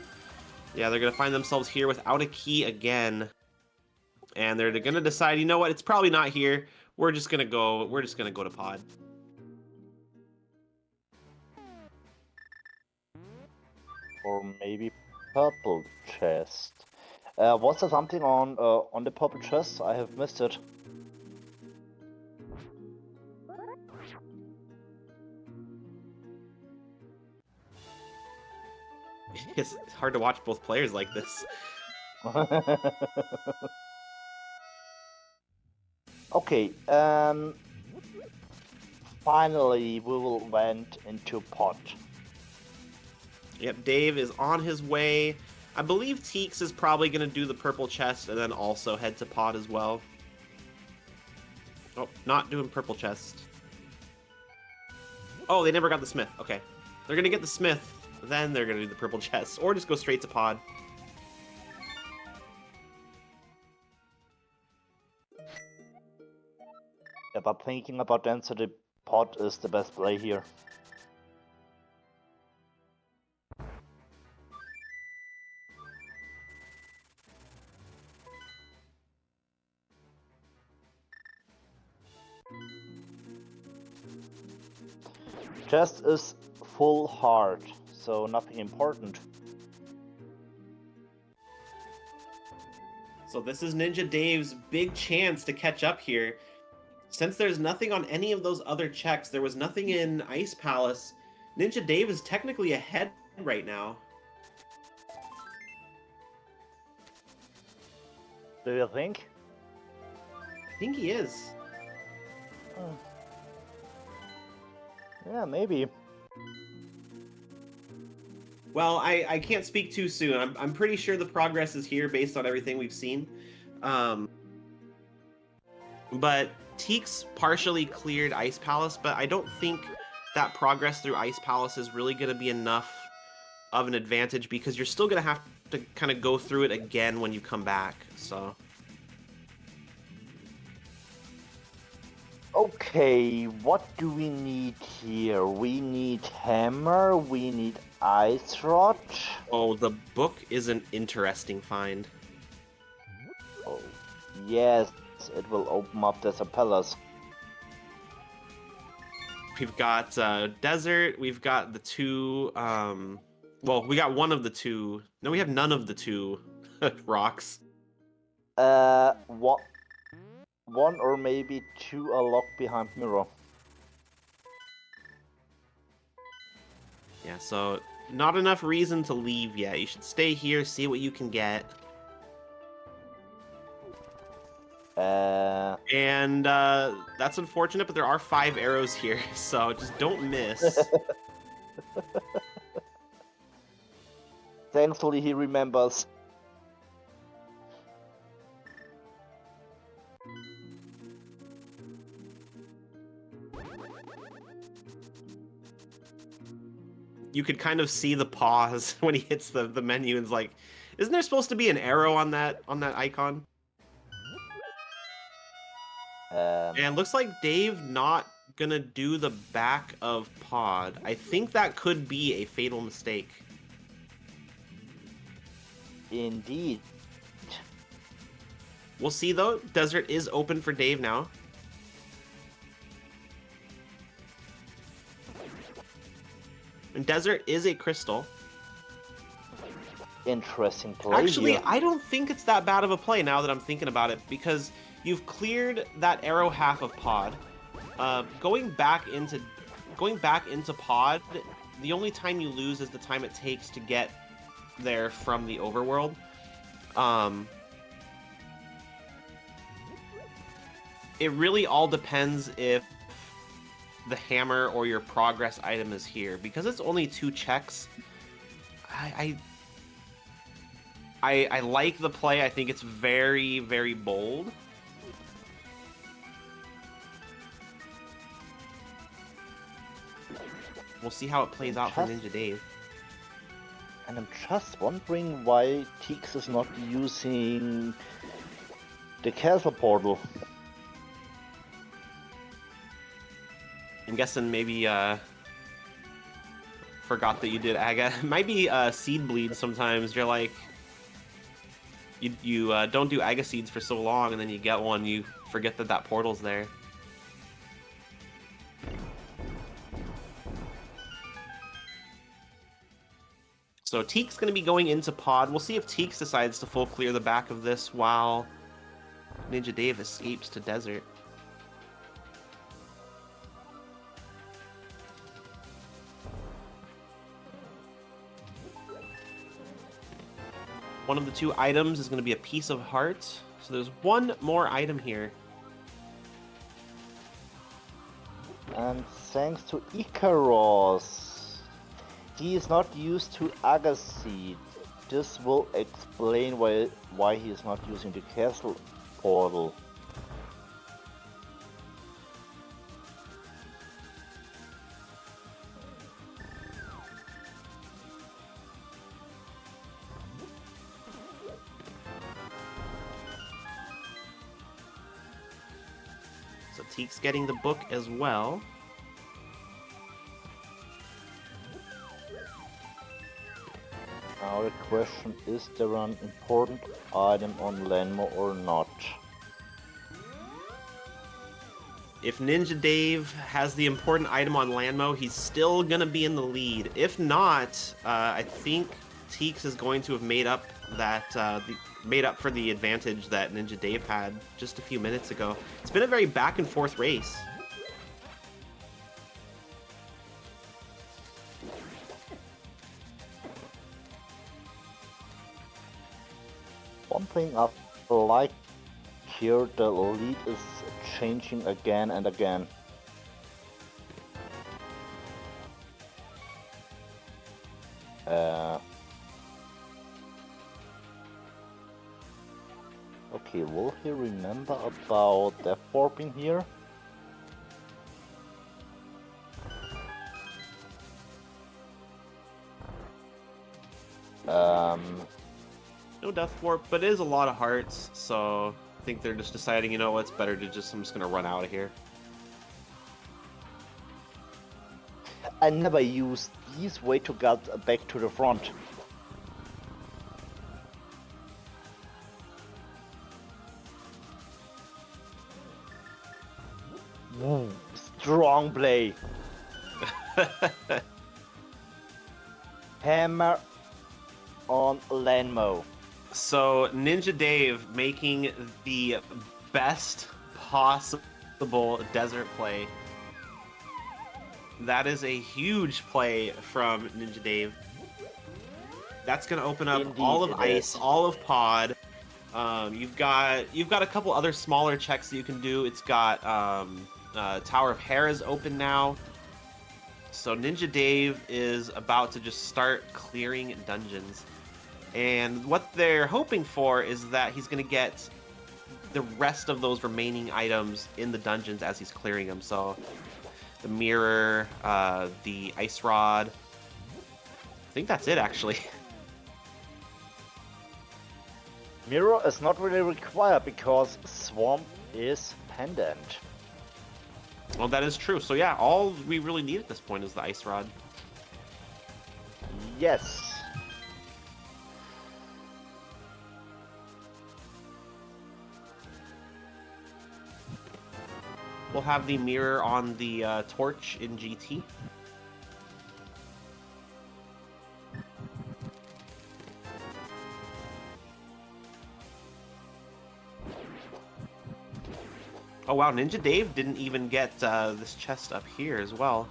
Yeah, they're gonna find themselves here without a key again, and they're gonna decide, you know what, it's probably not here. We're just gonna go to pod. Or maybe purple chest. Was there something on the purple chest? I have missed it. It's hard to watch both players like this. Okay, finally we will went into pod. Yep, Dave is on his way. I believe Teex is probably going to do the purple chest and then also head to pod as well. Oh, not doing purple chest. Oh, they never got the smith. Okay. They're going to get the smith, then they're going to do the purple chest, or just go straight to pod. Yeah, but thinking about density, pod is the best play here. Chest is full heart, so nothing important. So this is NinjaDave's big chance to catch up here. Since there's nothing on any of those other checks, there was nothing in Ice Palace, NinjaDave is technically ahead right now. Do you think? I think he is. Yeah, maybe. Well, I can't speak too soon. I'm pretty sure the progress is here based on everything we've seen. But Teex partially cleared Ice Palace, but I don't think that progress through Ice Palace is really going to be enough of an advantage because you're still going to have to kind of go through it again when you come back. So. Okay, what do we need here? We need hammer, we need ice rod. Oh, the book is an interesting find. Oh, yes, it will open up the palace. We've got desert, we've got the two, well, we got one of the two. No, we have none of the two rocks. One or maybe two are locked behind mirror. Yeah, so not enough reason to leave yet. You should stay here, see what you can get. And that's unfortunate, but there are 5 arrows here, so just don't miss. Thankfully, he remembers. You could kind of see the pause when he hits the menu and is like, isn't there supposed to be an arrow on that icon? And looks like Dave not gonna do the back of pod. I think that could be a fatal mistake. Indeed. We'll see though. Desert is open for Dave now. And Desert is a crystal. Interesting play. Actually, here. I don't think it's that bad of a play now that I'm thinking about it, because you've cleared that arrow half of pod. Going back into pod, the only time you lose is the time it takes to get there from the overworld. It really all depends if the hammer or your progress item is here, because it's only 2 checks. I like the play. I think it's very, very bold. We'll see how it plays out for NinjaDave. And I'm just wondering why Teex is not using the castle portal. I'm guessing maybe forgot that you did Aga. It might be seed bleed sometimes. You're like, you don't do Aga seeds for so long, and then you get one, you forget that portal's there. So Teek's going to be going into pod. We'll see if Teeks decides to full clear the back of this while NinjaDave escapes to desert. One of the 2 items is going to be a piece of heart. So there's one more item here. And thanks to Icaros, he is not used to Agaseed. This will explain why he is not using the castle portal. So Teek's getting the book as well. Now the question, is there an important item on Lenmo or not? If NinjaDave has the important item on Landmo, he's still gonna be in the lead. If not, I think Teeks is going to have made up that made up for the advantage that NinjaDave had just a few minutes ago. It's been a very back and forth race. One thing I like here, the lead is changing again and again. Okay, will he remember about the warping here? No death warp, but it is a lot of hearts, so I think they're just deciding, you know what, it's better to just, I'm just gonna run out of here. I never used this way to get back to the front. Strong play. Hammer on Lanmo. So NinjaDave making the best possible desert play. That is a huge play from NinjaDave. That's gonna open up Indeed, all of it ice, is. all of pod. You've got a couple other smaller checks that you can do. It's got Tower of Hera's open now. So NinjaDave is about to just start clearing dungeons. And what they're hoping for is that he's going to get the rest of those remaining items in the dungeons as he's clearing them. So the mirror, the ice rod. I think that's it, actually. Mirror is not really required because Swamp is pendant. Well, that is true. So yeah, all we really need at this point is the ice rod. Yes. We'll have the mirror on the torch in GT. Oh wow, NinjaDave didn't even get this chest up here as well.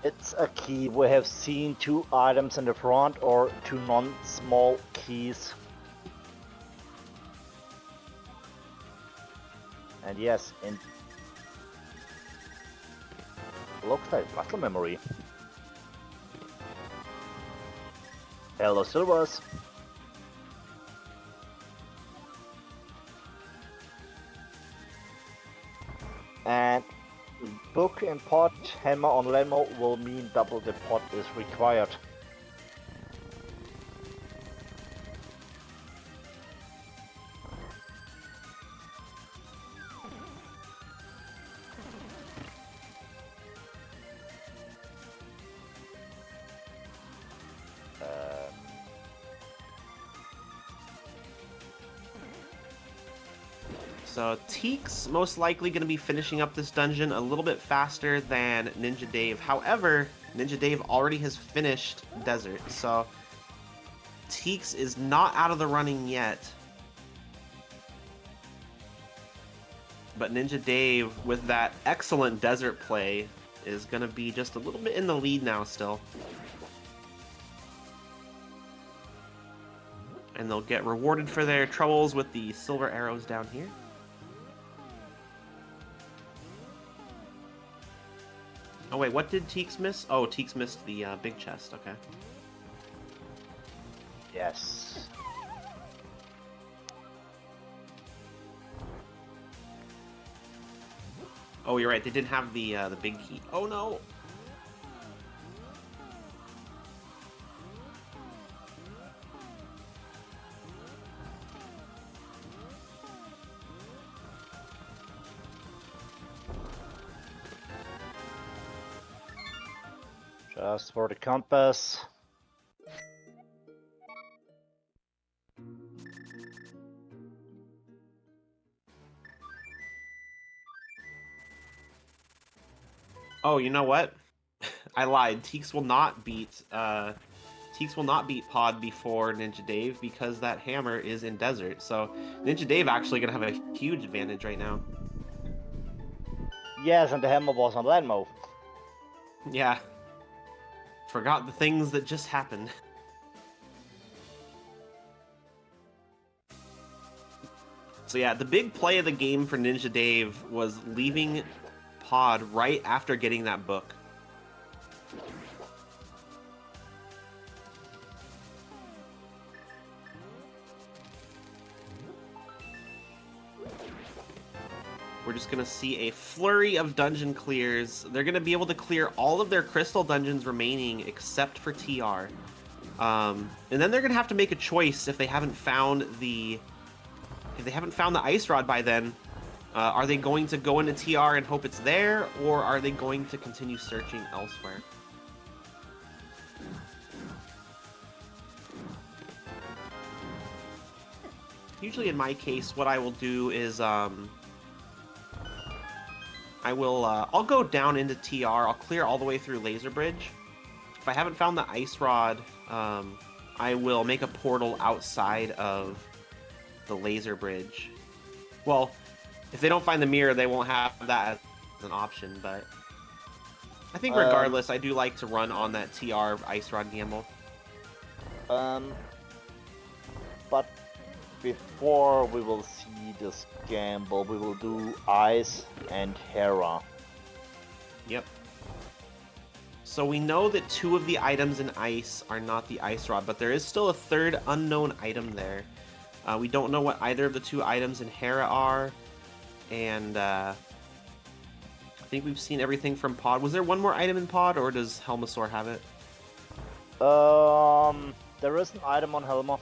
It's a key. We have seen 2 items in the front or 2 non-small keys. And yes, in looks like muscle memory. Hello, Silvers. And book and pot hammer on Lenmo will mean double the pot is required. So Teex most likely going to be finishing up this dungeon a little bit faster than NinjaDave. However, NinjaDave already has finished Desert, so Teex is not out of the running yet. But NinjaDave, with that excellent Desert play, is going to be just a little bit in the lead now still. And they'll get rewarded for their troubles with the silver arrows down here. Oh wait, what did Teex miss? Oh, Teex missed the big chest, okay. Yes. Oh, you're right, they didn't have the big key. Oh no! Just for the compass. Oh, you know what? I lied. Teex will not beat Teex will not beat Pod before NinjaDave because that hammer is in desert. So NinjaDave actually gonna have a huge advantage right now. Yes, and the hammer was on land mode. Yeah. Forgot the things that just happened. So yeah, the big play of the game for NinjaDave was leaving Pod right after getting that book. We're just going to see a flurry of dungeon clears. They're going to be able to clear all of their crystal dungeons remaining except for TR. And then they're going to have to make a choice if they haven't found the ice rod by then. Are they going to go into TR and hope it's there, or are they going to continue searching elsewhere? Usually in my case, what I will do is I'll go down into TR. I'll clear all the way through Laser Bridge. If I haven't found the ice rod, I will make a portal outside of the Laser Bridge. Well, if they don't find the mirror, they won't have that as an option, but I think regardless, I do like to run on that TR ice rod gamble. But before we will see this gamble, we will do Ice and Hera. Yep. So we know that 2 of the items in Ice are not the Ice Rod, but there is still a 3rd unknown item there. We don't know what either of the 2 items in Hera are, and I think we've seen everything from Pod. Was there one more item in Pod, or does Helmasaur have it? There is an item on Helma.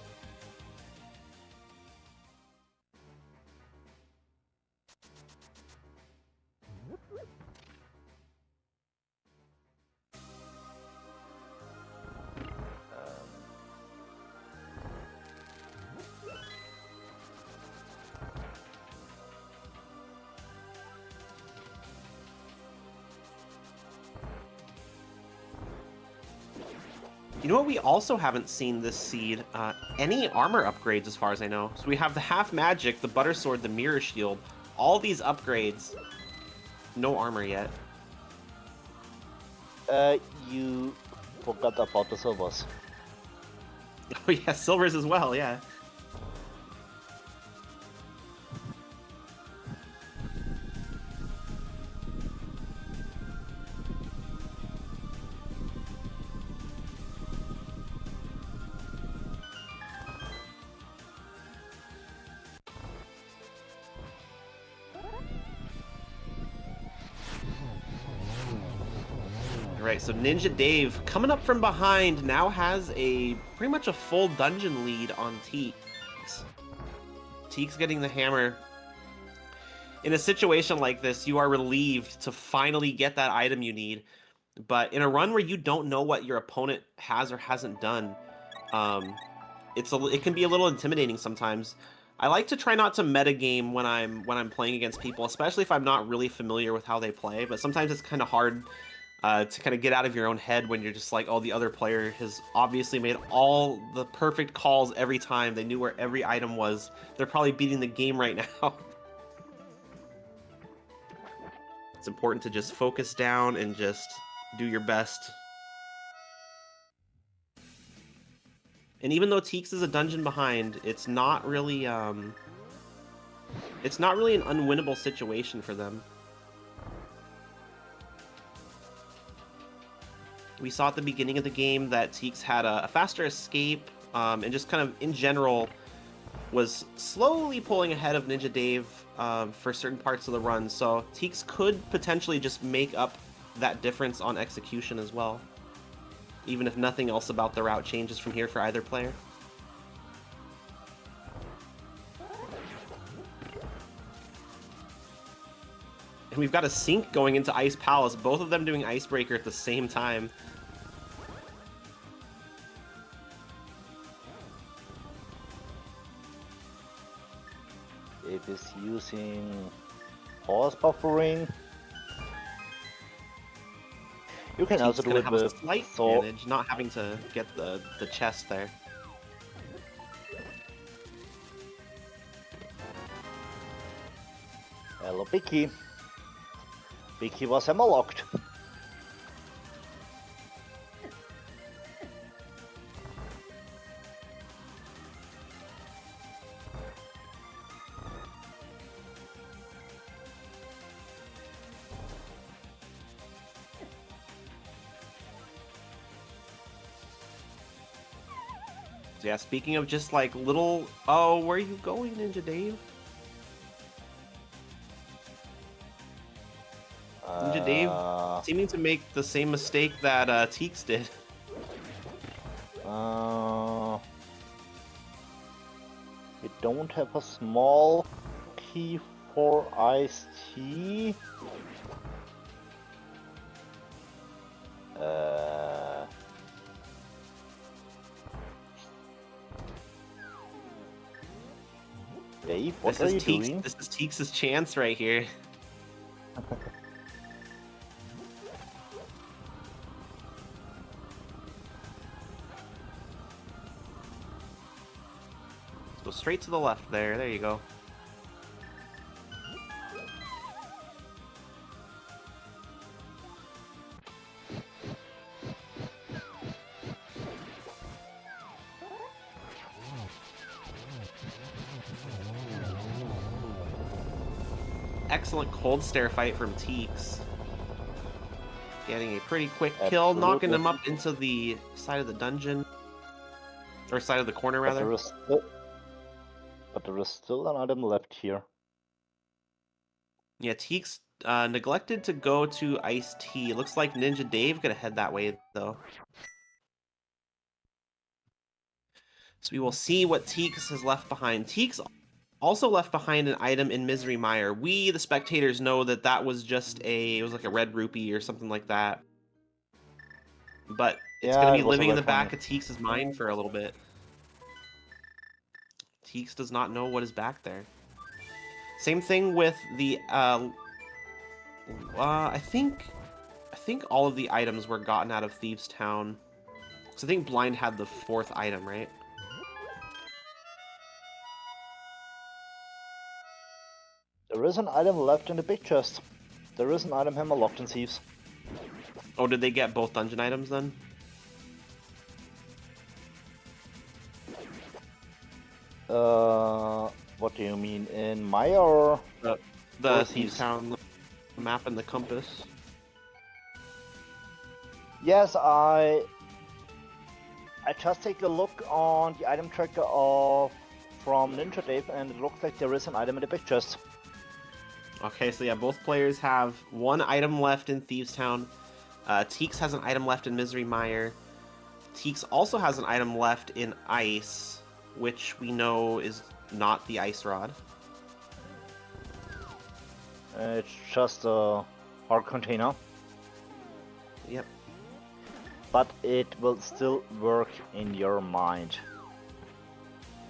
You know what we also haven't seen this seed? Any armor upgrades as far as I know. So we have the Half Magic, the Butter Sword, the Mirror Shield. All these upgrades. No armor yet. You forgot about the silvers. Oh yeah, silvers as well, yeah. Alright, so NinjaDave coming up from behind now has pretty much a full dungeon lead on Teex. Teex getting the hammer. In a situation like this, you are relieved to finally get that item you need. But in a run where you don't know what your opponent has or hasn't done, it can be a little intimidating sometimes. I like to try not to metagame when I'm playing against people, especially if I'm not really familiar with how they play. But sometimes it's kind of hard to kind of get out of your own head when you're just like, oh, the other player has obviously made all the perfect calls every time. They knew where every item was. They're probably beating the game right now. It's important to just focus down and just do your best. And even though Teex is a dungeon behind, it's not really an unwinnable situation for them. We saw at the beginning of the game that Teex had a faster escape, and just kind of, in general, was slowly pulling ahead of NinjaDave for certain parts of the run, so Teex could potentially just make up that difference on execution as well, even if nothing else about the route changes from here for either player. And we've got a sync going into Ice Palace, both of them doing Icebreaker at the same time. It is using horse buffering. You can Teex also do gonna it have a with slight sword. advantage, not having to get the chest there. Hello, Vicky. Vicky was hammerlocked. So yeah, speaking of just like little... Oh, where are you going, NinjaDave? NinjaDave seeming to make the same mistake that Teex did. We don't have a small key for iced tea. Dave, what are you doing? This is Teex's chance right here. Let's go straight to the left there. There you go. Excellent cold stare fight from Teex. Getting a pretty quick kill, knocking him up into the side of the dungeon. Or side of the corner, rather. But there is still an item left here. Yeah, Teex neglected to go to Iced Tea. Looks like NinjaDave gonna head that way, though. So we will see what Teex has left behind. Teex also left behind an item in Misery Mire. We, the spectators, know that that was just it was like a red rupee or something like that. But it's going to be living in the back of Teex's mind for a little bit. Teex does not know what is back there. Same thing with the, I think all of the items were gotten out of Thieves' Town. So I think Blind had the 4th item, right? There is an item left in the big chest. There is an item hammerlocked in Thieves. Oh, did they get both dungeon items then? What do you mean? In Maya or the Thieves' Town map and the compass? Yes, I just take a look on the item tracker from NinjaDave, and it looks like there is an item in the big chest. Okay, so yeah, both players have 1 item left in Thieves' Town. Teex has an item left in Misery Mire. Teex also has an item left in Ice, which we know is not the Ice Rod. It's just a hard container. Yep. But it will still work in your mind.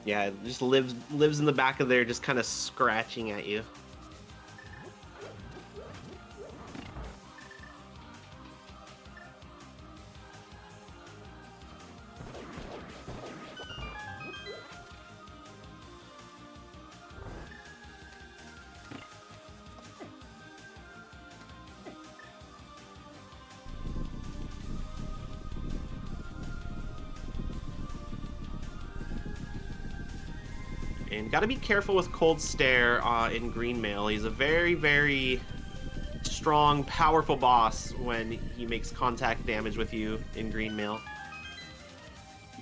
Yeah, it just lives in the back of there, just kind of scratching at you. And gotta be careful with Cold Stare in Green Mail. He's a very, very strong, powerful boss when he makes contact damage with you in Green Mail.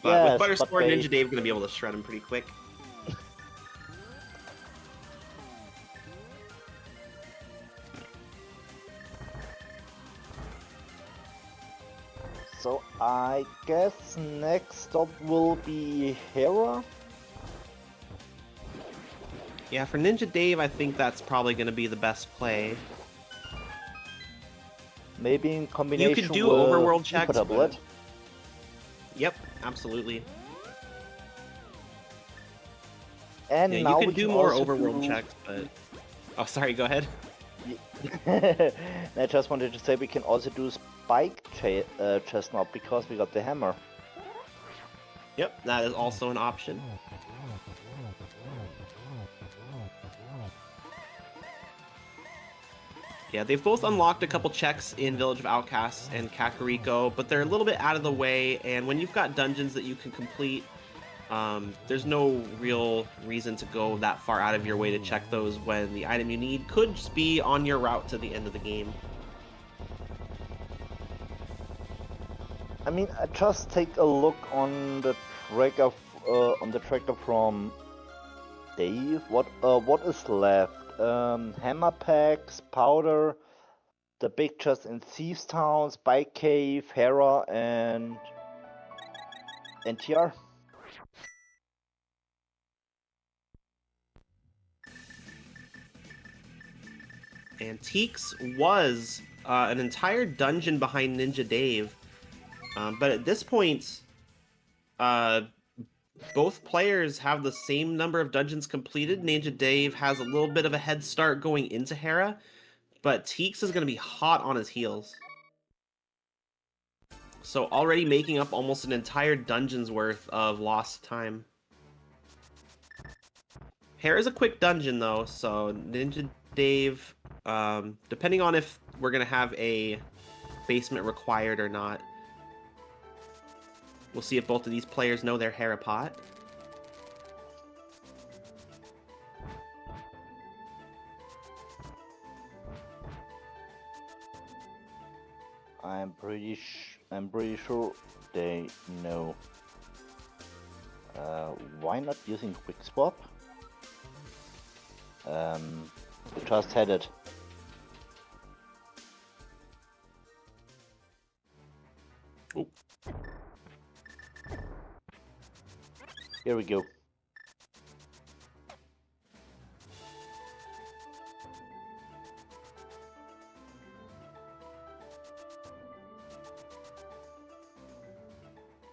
But with Butterscore, NinjaDave gonna be able to shred him pretty quick. So I guess next up will be Hera. Yeah, for NinjaDave, I think that's probably going to be the best play. Maybe in combination with... You could do overworld checks, but... Yep, absolutely. And yeah, now you can do more overworld checks, but... Oh, sorry, go ahead. I just wanted to say we can also do spike chestnut because we got the hammer. Yep, that is also an option. Yeah, they've both unlocked a couple checks in Village of Outcasts and Kakariko, but they're a little bit out of the way, and when you've got dungeons that you can complete, there's no real reason to go that far out of your way to check those when the item you need could just be on your route to the end of the game. I mean, I just take a look on the tracker from Dave. What is left? Hammer packs, powder, the big chest in Thieves Town, Spike Cave, Hera, and NTR. And Teex was an entire dungeon behind NinjaDave, but at this point, both players have the same number of dungeons completed. NinjaDave has a little bit of a head start going into Hera, but Teex is going to be hot on his heels. So already making up almost an entire dungeon's worth of lost time. Hera's a quick dungeon though, so NinjaDave, depending on if we're going to have a basement required or not, we'll see if both of these players know their Hera pot. I'm pretty sure they know. Why not using quick swap? We just had it. Oh. Here we go.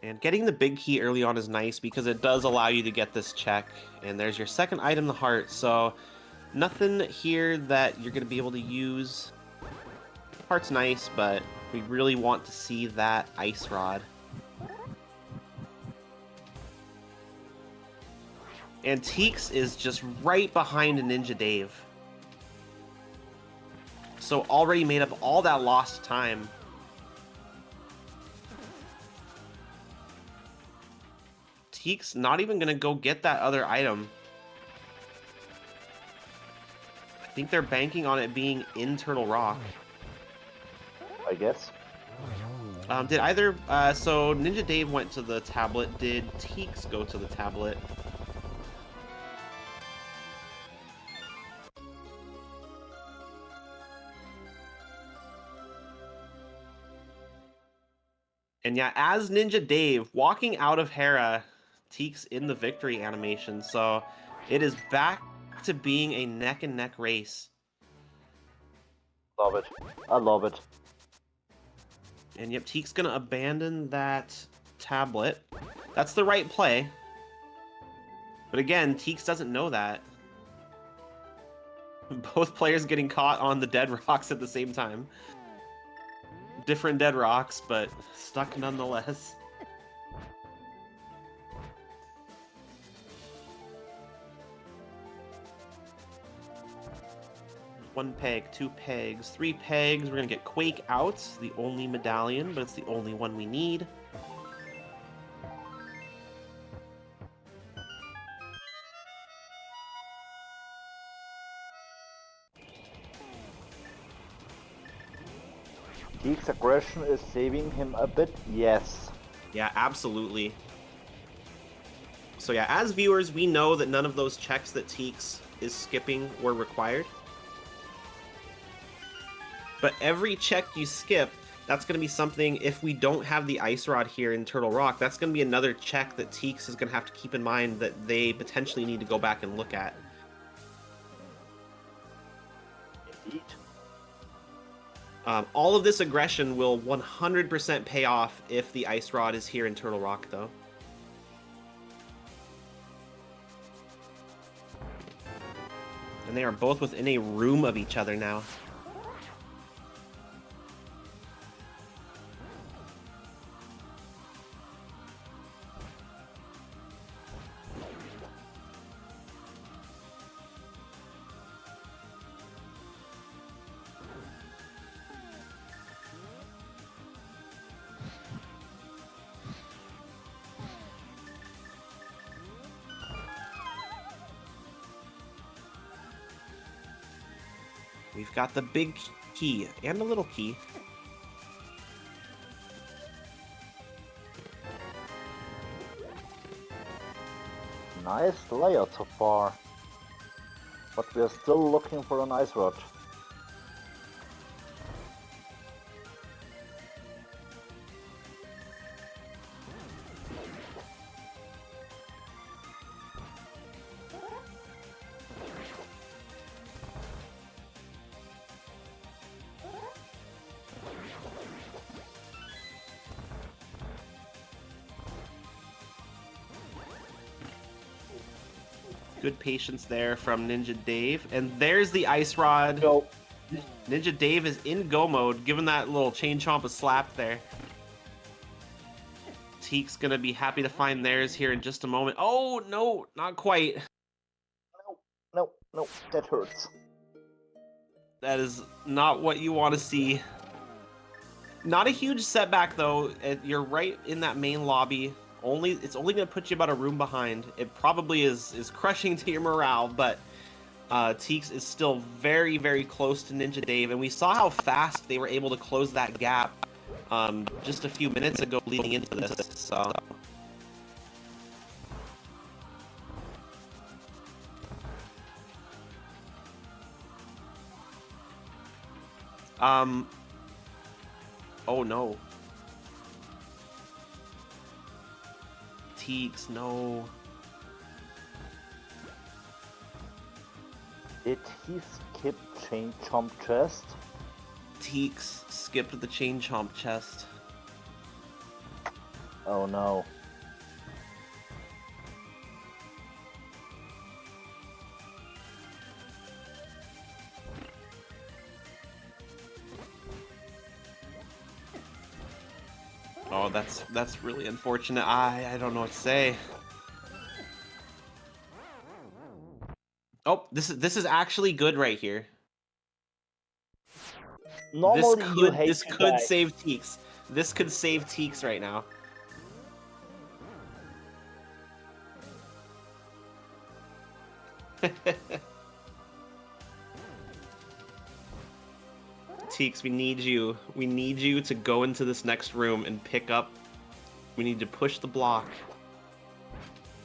And getting the big key early on is nice because it does allow you to get this check. And there's your second item, the heart. So nothing here that you're going to be able to use. Heart's nice, but we really want to see that ice rod. And Teex is just right behind NinjaDave. So already made up all that lost time. Teex not even going to go get that other item. I think they're banking on it being in Turtle Rock. I guess. Did either... so NinjaDave went to the tablet. Did Teex go to the tablet? And yeah, as NinjaDave walking out of Hera, Teex in the victory animation. So it is back to being a neck and neck race. Love it. I love it. And yep, Teek's gonna abandon that tablet. That's the right play. But again, Teeks doesn't know that. Both players getting caught on the dead rocks at the same time. Different dead rocks, but stuck nonetheless. One peg, two pegs, three pegs. We're gonna get Quake out, the only medallion, but it's the only one we need. Teek's aggression is saving him a bit, yes. Yeah, absolutely. So yeah, as viewers, we know that none of those checks that Teeks is skipping were required. But every check you skip, that's going to be something, if we don't have the Ice Rod here in Turtle Rock, that's going to be another check that Teeks is going to have to keep in mind that they potentially need to go back and look at. Indeed. All of this aggression will 100% pay off if the Ice Rod is here in Turtle Rock, though. And they are both within a room of each other now. we've got the big key and the little key. Nice layout so far. But we're still looking for an ice rod. Good patience there from NinjaDave. And there's the ice rod. Go. NinjaDave is in go mode, giving that little chain chomp a slap there. Teek's gonna be happy to find theirs here in just a moment. Oh, no, not quite. No, that hurts. That is not what you want to see. Not a huge setback, though. You're right in that main lobby. It's only going to put you about a room behind. It probably is crushing to your morale, but Teex is still very, very close to NinjaDave, and we saw how fast they were able to close that gap just a few minutes ago leading into this. So. Oh no. Teex, no. Did he skip chain chomp chest? Teex skipped the chain chomp chest. Oh no. Oh, that's really unfortunate. I don't know what to say. Oh, this is actually good right here. Normally This could save Teex. This could save Teex right now. Teex, we need you. We need you to go into this next room and pick up. We need to push the block.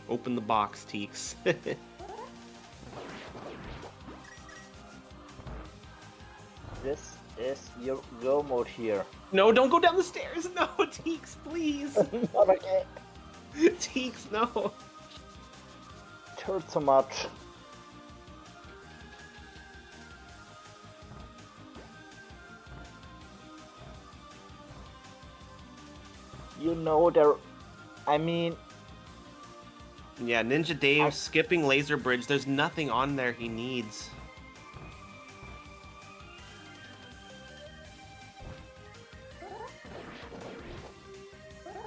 Open the box, Teex. This is your go mode here. No, don't go down the stairs. No, Teex, please. Not again. Teex, no. It hurts so much. You know there. I mean. Yeah, NinjaDave skipping Laser Bridge. There's nothing on there he needs.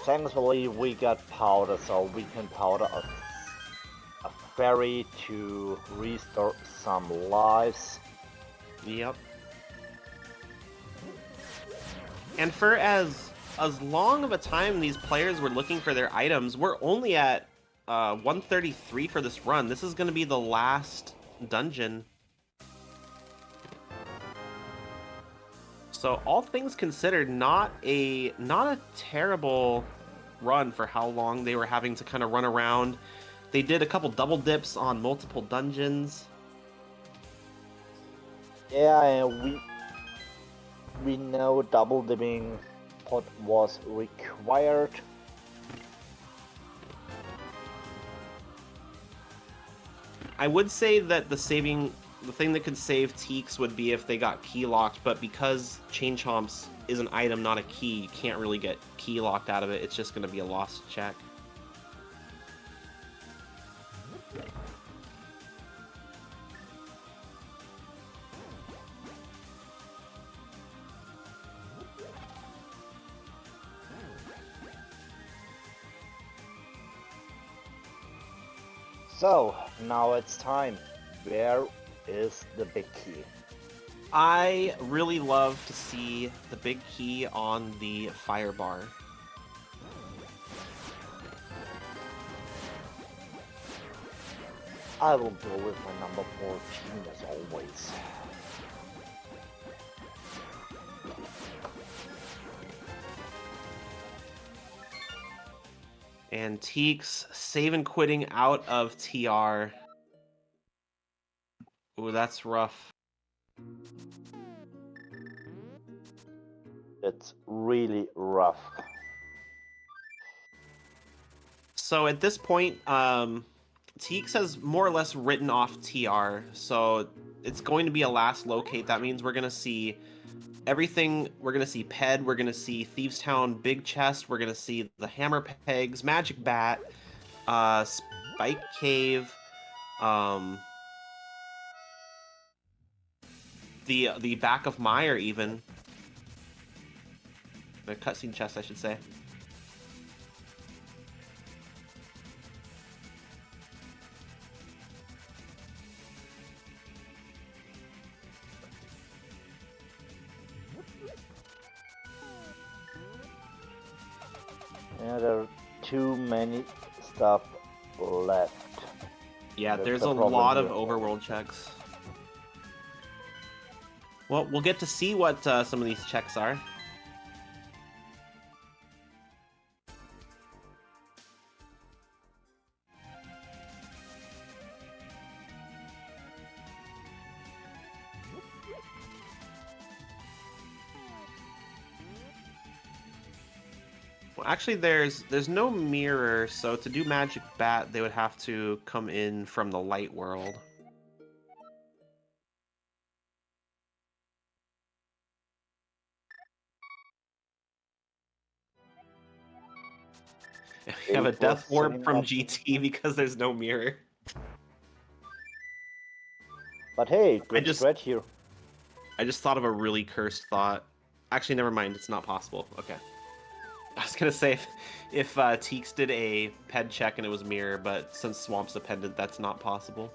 Thankfully, we got powder, so we can powder a fairy to restore some lives. Yep. And for as long of a time these players were looking for their items, we're only at 133 for this run. This is going to be the last dungeon. So all things considered, not a terrible run for how long they were having to kind of run around. They did a couple double dips on multiple dungeons. Yeah, and we know double dipping what was required. I would say that the thing that could save Teex would be if they got key locked, but because Chain Chomps is an item, not a key, you can't really get key locked out of it. It's just going to be a lost check. So, now it's time. Where is the big key? I really love to see the big key on the fire bar. I will go with my number 14 as always. And Teex saving quitting out of TR. Ooh, that's rough. It's really rough. So at this point, Teex has more or less written off TR. So it's going to be a last locate. That means we're going to see everything. We're going to see Ped. We're going to see Thieves Town Big Chest. We're going to see the Hammer Pegs, Magic Bat, Spike Cave, the back of Mire even. The cutscene chest, I should say. Yeah, there are too many stuff left. Yeah, That's there's the a problem lot of here. overworld checks. Well, we'll get to see what some of these checks are. Well, actually, there's no mirror, so to do Magic Bat, they would have to come in from the light world. We have a Dave was Death Orb setting from up. GT because there's no mirror. But hey, I good just stretch here. thought of a really cursed thought. Actually, never mind. It's not possible. Okay. I was gonna say if Teex did a ped check and it was mirror, but since Swamp's a pendant, that's not possible.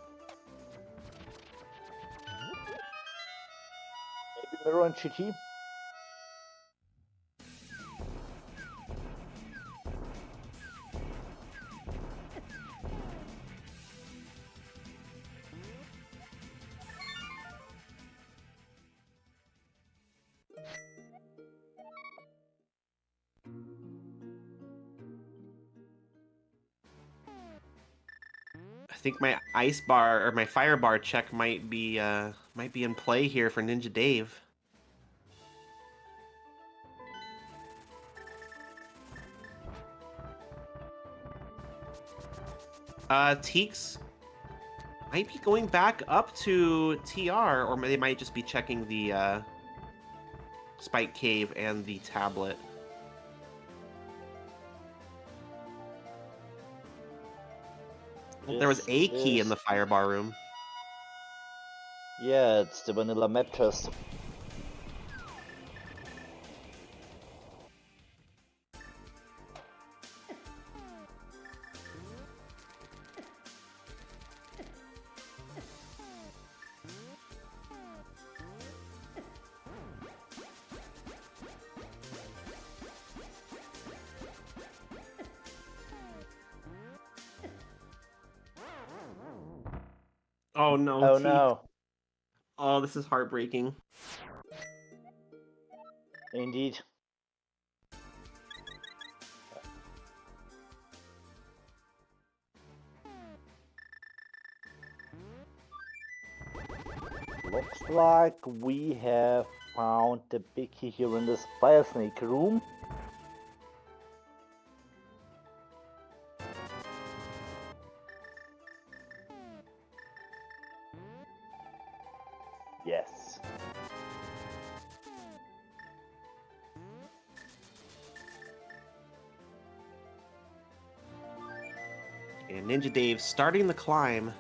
Maybe Mirror and GT. I think my ice bar or my fire bar check might be in play here for NinjaDave. Teex might be going back up to TR, or they might just be checking the Spike Cave and the tablet. Well, there was a key in the fire bar room. Yeah, it's the vanilla map test. Oh no, Oh Teex. no. Oh, this is heartbreaking. Indeed. Looks like we have found the big key here in this fire snake room. Yes. And NinjaDave starting the climb.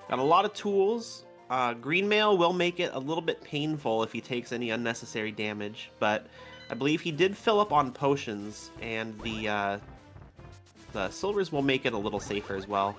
Got a lot of tools. Green Mail will make it a little bit painful if he takes any unnecessary damage, but I believe he did fill up on potions, and the silvers will make it a little safer as well.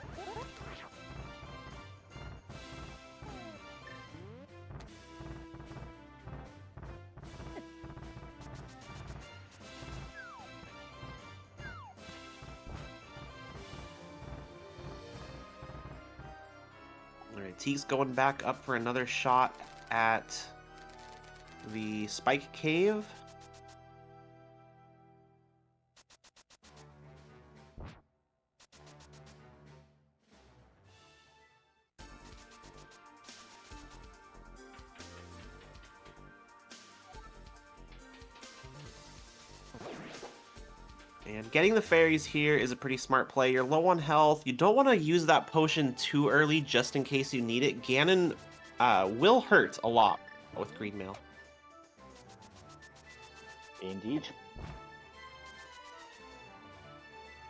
Alright, Teex going back up for another shot at the Spike Cave. And getting the fairies here is a pretty smart play. You're low on health. You don't want to use that potion too early just in case you need it. Ganon will hurt a lot with Green Mail. Indeed.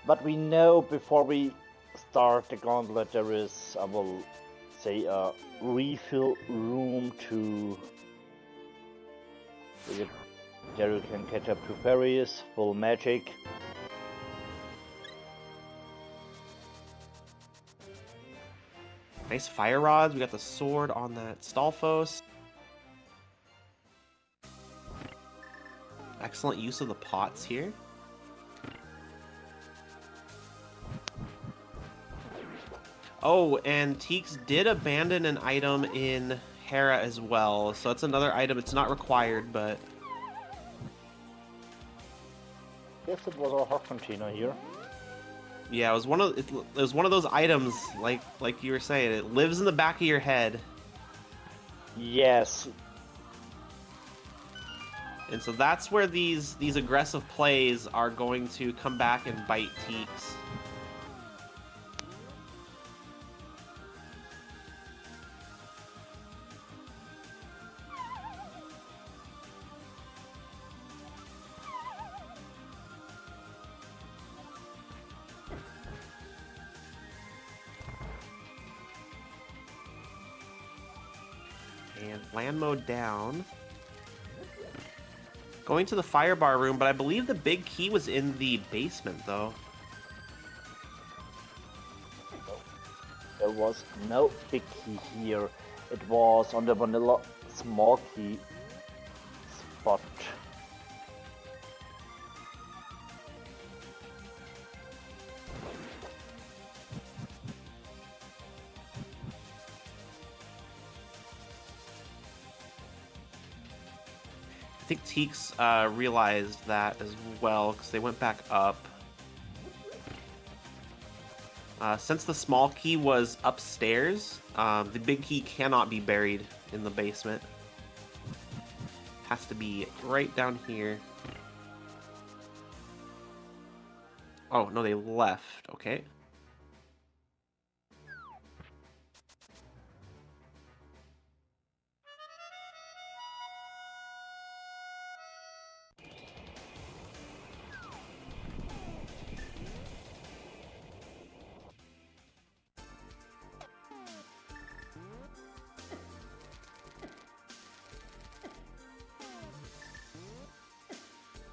But we know before we start the gauntlet there is, I will say, a refill room to... There you can catch up to fairies, full magic. Nice fire rods. We got the sword on that Stalfos. Excellent use of the pots here. Oh, and Teex did abandon an item in Hera as well, so that's another item. It's not required, but... Yes, it was our hot container here. Yeah, it was one of those items, like you were saying, it lives in the back of your head. Yes. And so that's where these aggressive plays are going to come back and bite Teex. And land mode down. Going to the fire bar room, but I believe the big key was in the basement, though. There was no big key here. It was on the vanilla small key spot. I think Teex realized that as well, because they went back up. Since the small key was upstairs, the big key cannot be buried in the basement. Has to be right down here. Oh, no, they left. Okay.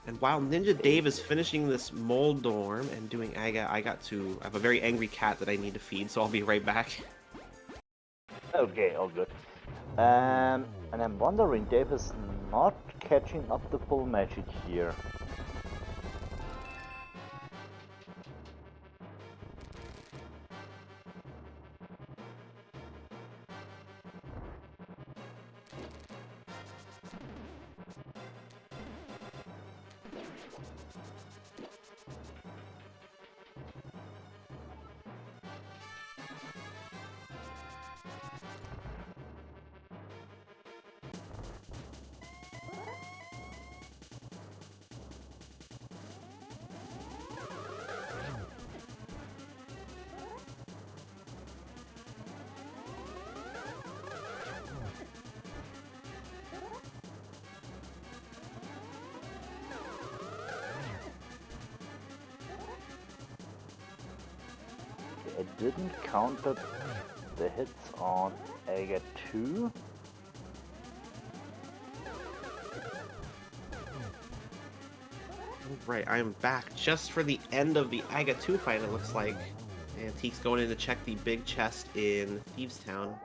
And while NinjaDave is finishing this mold dorm and doing I have a very angry cat that I need to feed, so I'll be right back. Okay, all good. And I'm wondering, Dave is not catching up the full magic here. I didn't count the hits on Aga 2. Right, I am back just for the end of the Aga 2 fight, it looks like. And Teek's going in to check the big chest in Thieves Town.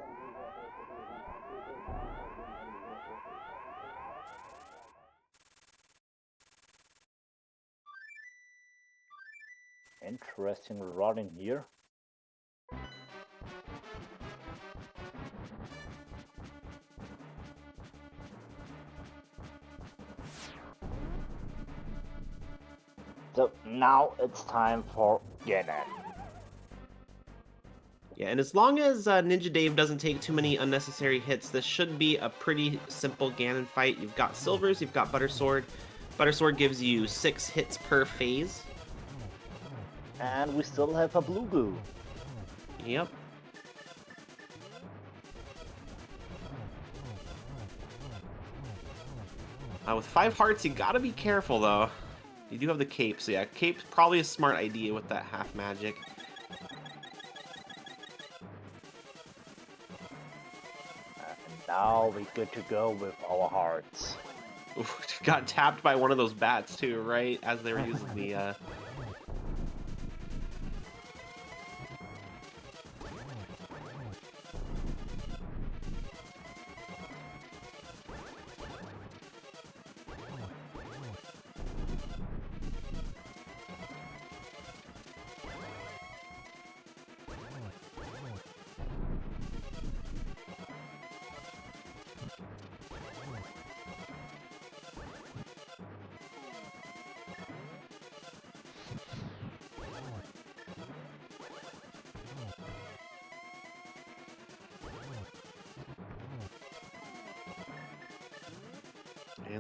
Interesting rotting here. So now it's time for Ganon. Yeah, and as long as NinjaDave doesn't take too many unnecessary hits, this should be a pretty simple Ganon fight. You've got silvers, you've got Butter Sword. Butter Sword gives you 6 hits per phase. And we still have a blue goo. Yep. With 5 hearts, you gotta be careful though. You do have the cape, so yeah, cape probably a smart idea with that half magic. And now we're good to go with our hearts. Oof, got tapped by one of those bats too, right as they were using the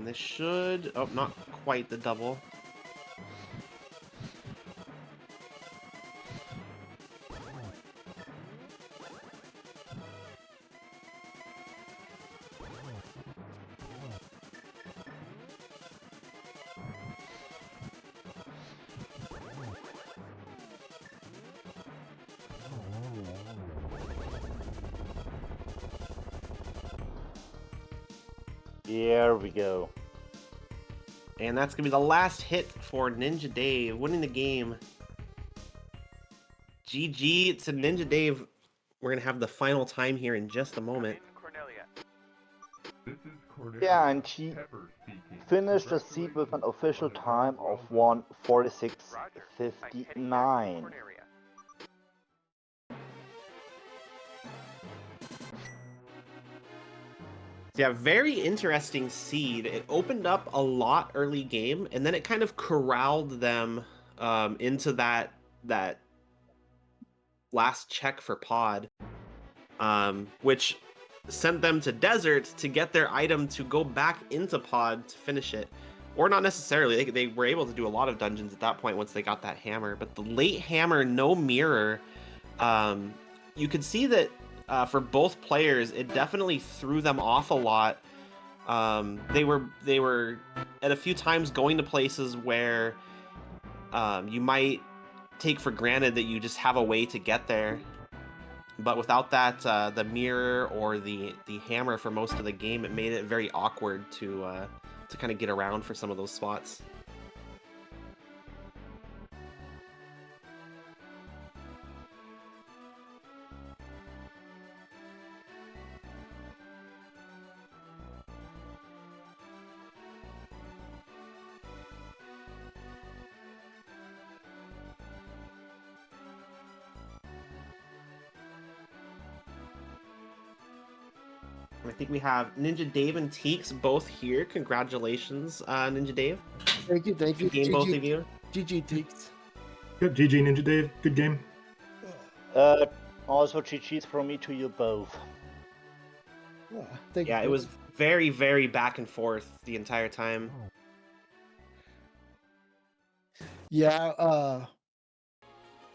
and this should... Oh, not quite the double. Here we go. And that's gonna be the last hit for NinjaDave, winning the game. GG to NinjaDave. We're gonna have the final time here in just a moment. Yeah, and he finished the seat with an official time of 1:46:59. Yeah, very interesting seed. It opened up a lot early game, and then it kind of corralled them into that last check for pod, which sent them to desert to get their item to go back into pod to finish it. Or not necessarily. They were able to do a lot of dungeons at that point once they got that hammer. But the late hammer, no mirror, you could see that for both players, it definitely threw them off a lot. They were at a few times going to places where you might take for granted that you just have a way to get there. But without that, the mirror or the hammer for most of the game, it made it very awkward to kind of get around for some of those spots. I think we have NinjaDave and Teex both here. Congratulations, NinjaDave. Thank you. Good game, both of you. GG Teex. Yep, GG NinjaDave. Good game. Also GG's from me to you both. Thank Yeah, you. it was very, very back and forth the entire time. Yeah,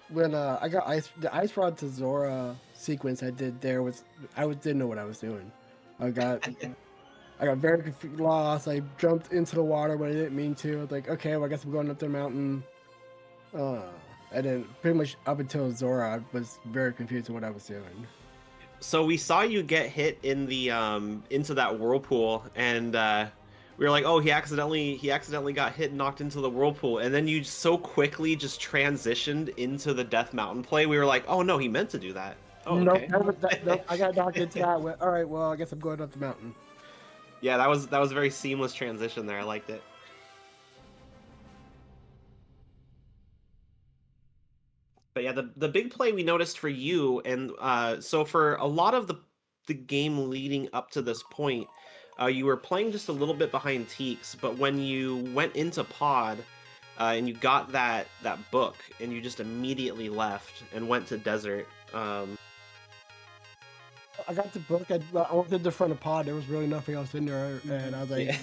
when I got the ice rod to Zora sequence I did there was didn't know what I was doing. I got very lost. I jumped into the water when I didn't mean to. I was like, okay, well I guess I'm going up the mountain. And then pretty much up until Zora, I was very confused on what I was doing. So we saw you get hit in the into that whirlpool, and we were like, oh, he accidentally got hit and knocked into the whirlpool, and then you so quickly just transitioned into the Death Mountain play. We were like, oh no, he meant to do that. Oh, okay. Nope, I got knocked into that. All right, well I guess I'm going up the mountain. Yeah, that was a very seamless transition there. I liked it. But yeah, the big play we noticed for you, and so for a lot of the game leading up to this point, you were playing just a little bit behind Teex, but when you went into pod and you got that book, and you just immediately left and went to desert. I got the book. I walked in the front of pod. There was really nothing else in there, and I was like, Yeah.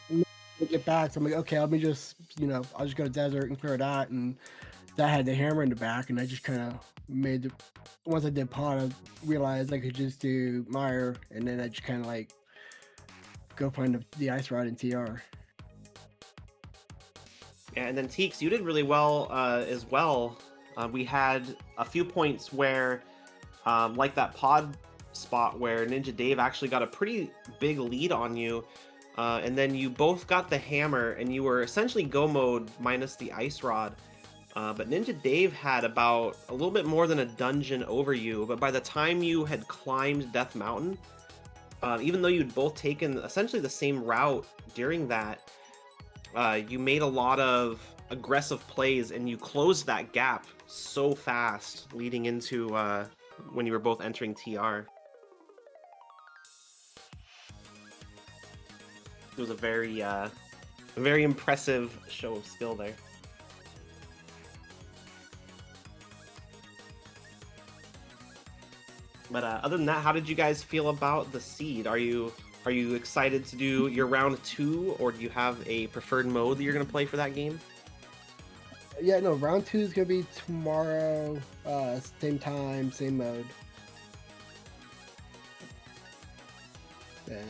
"Let me get back." So I'm like, okay, let me just, I'll just go to desert and clear that. And that had the hammer in the back, and I just kind of once I did pod, I realized I could just do Meyer, and then I just kind of like go find the ice rod in TR. Yeah, and then Teex, you did really well as well. We had a few points where, like that pod spot where NinjaDave actually got a pretty big lead on you, and then you both got the hammer, and you were essentially go mode minus the ice rod. But NinjaDave had about a little bit more than a dungeon over you, but by the time you had climbed Death Mountain, even though you'd both taken essentially the same route during that, you made a lot of aggressive plays and you closed that gap so fast leading into when you were both entering TR. It was a very impressive show of skill there. But other than that, how did you guys feel about the seed? Are you excited to do your round 2, or do you have a preferred mode that you're going to play for that game? Yeah, no, round 2 is gonna be tomorrow, same time, same mode. And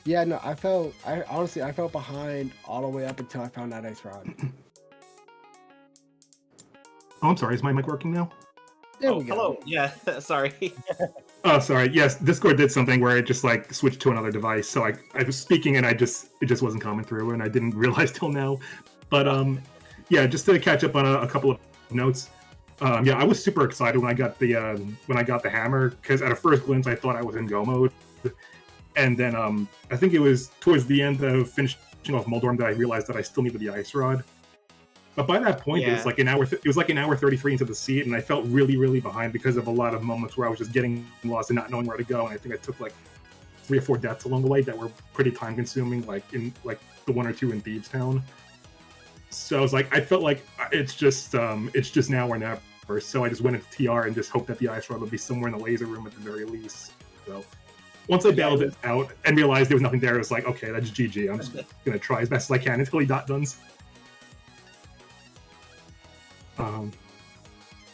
yeah, no, I honestly felt behind all the way up until I found that ice rod. Oh, I'm sorry. Is my mic working now? There we go. Hello. Yeah, sorry. Oh, sorry. Yes, Discord did something where it just like switched to another device. So I was speaking and it just wasn't coming through, and I didn't realize till now. But yeah, just to catch up on a couple of notes. Yeah, I was super excited when I got the hammer, because at a first glance I thought I was in go mode, and then I think it was towards the end of finishing off Moldorm that I realized that I still needed the ice rod. But by that point, Yeah. it was like an hour 33 into the seat, and I felt really, really behind because of a lot of moments where I was just getting lost and not knowing where to go. And I think I took like 3 or 4 deaths along the way that were pretty time consuming, like in like the 1 or 2 in Thieves Town. So I was like, I felt like it's just now or never. So I just went into TR and just hoped that the ice rod would be somewhere in the laser room at the very least. So once I bailed it out and realized there was nothing there, it was like, okay, that's GG. I'm just gonna try as best as I can until he dot duns.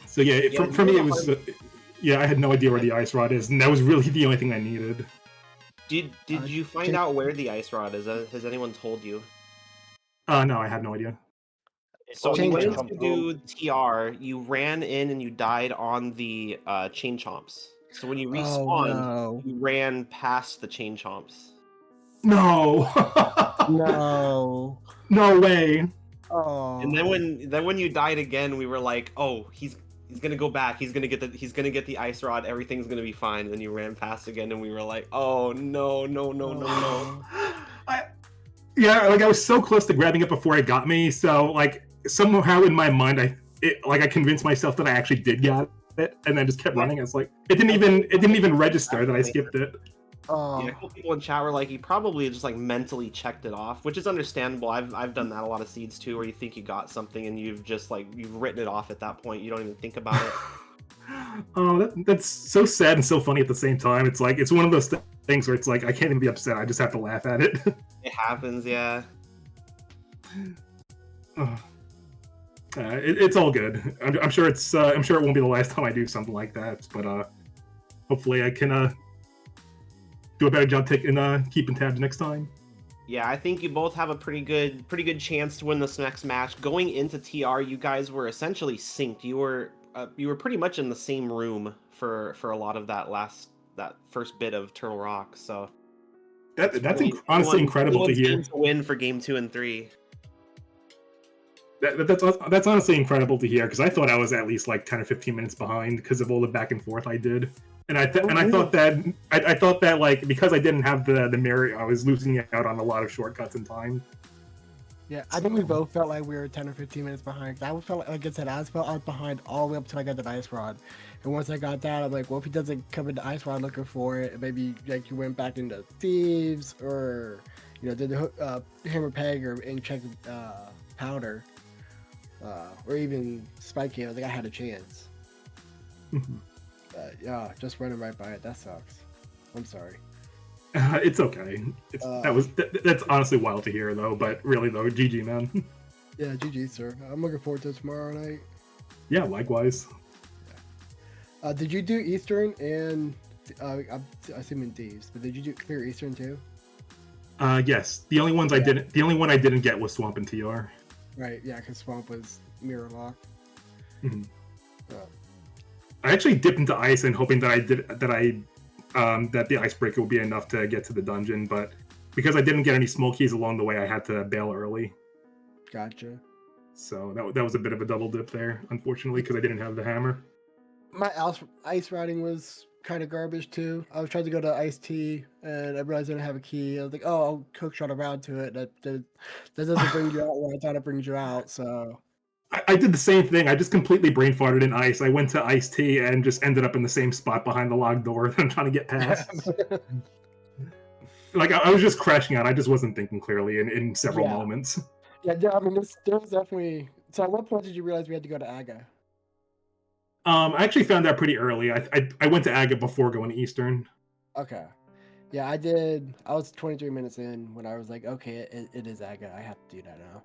So yeah, for me it was I had no idea where the ice rod is, and that was really the only thing I needed. Did you find out where the ice rod is? Has anyone told you? No, I have no idea. So when you went Come to through. do TR, you ran in and you died on the chain chomps. So when you respawned, no. you ran past the chain chomps. No. No. No way. Oh. And then when you died again, we were like, oh, he's gonna go back. He's gonna get the ice rod. Everything's gonna be fine. And then you ran past again, and we were like, oh no. Yeah, like I was so close to grabbing it before it got me. So like somehow in my mind, I convinced myself that I actually did get it, and then just kept running. It's like it didn't even register that I skipped it. Oh. Yeah, a couple people in chat were like, he probably just like mentally checked it off, which is understandable. I've done that a lot of seeds too, where you think you got something and you've written it off at that point. You don't even think about it. Oh, that's so sad and so funny at the same time. It's like it's one of those things where it's like I can't even be upset. I just have to laugh at it. It happens, yeah. It's all good. I'm sure it won't be the last time I do something like that. But hopefully I can do a better job keeping tabs next time. Yeah, I think you both have a pretty good chance to win this next match. Going into TR, you guys were essentially synced. You were pretty much in the same room for a lot of that first bit of Turtle Rock. So that's honestly incredible to hear. To win for game 2 and 3. That's honestly incredible to hear, because I thought I was at least like 10 or 15 minutes behind because of all the back and forth I did. And I thought that like because I didn't have the mirror, I was losing out on a lot of shortcuts in time. Yeah, I think we both felt like we were 10 or 15 minutes behind. I felt like I said, I was behind all the way up till I got the ice rod. And once I got that, I'm like, well, if he doesn't come into ice rod looking for it, maybe like you went back into Thieves, or did the hammer peg, and check powder, or even spike. I think I had a chance. Yeah, just running right by it. That sucks. I'm sorry. It's okay. That's honestly wild to hear, though. But really, though, GG, man. Yeah, GG, sir. I'm looking forward to tomorrow night. Yeah, likewise. Did you do Eastern and I'm assuming Dave's, but did you do clear Eastern too? Yes. The only ones I didn't. The only one I didn't get was Swamp and TR. Right. Yeah, because Swamp was mirror lock. Mhm. Uh, I actually dipped into ice and hoping that that the icebreaker would be enough to get to the dungeon, but because I didn't get any small keys along the way, I had to bail early. Gotcha. So that was a bit of a double dip there, unfortunately, because I didn't have the hammer. My ice routing was kind of garbage too. I was trying to go to Ice Tea and I realized I didn't have a key. I was like, oh, I'll cook shot around to it. That doesn't bring you out where I thought it brings you out. So I did the same thing. I just completely brain farted in ice. I went to Ice Tea and just ended up in the same spot behind the locked door that I'm trying to get past. Like I was just crashing out. I just wasn't thinking clearly in several Yeah. moments. yeah, I mean, there was definitely. So at what point did you realize we had to go to Aga? I actually found that pretty early. I went to Agate before going to Eastern. Okay. Yeah, I did. I was 23 minutes in when I was like, okay, it is Aga. I have to do that now.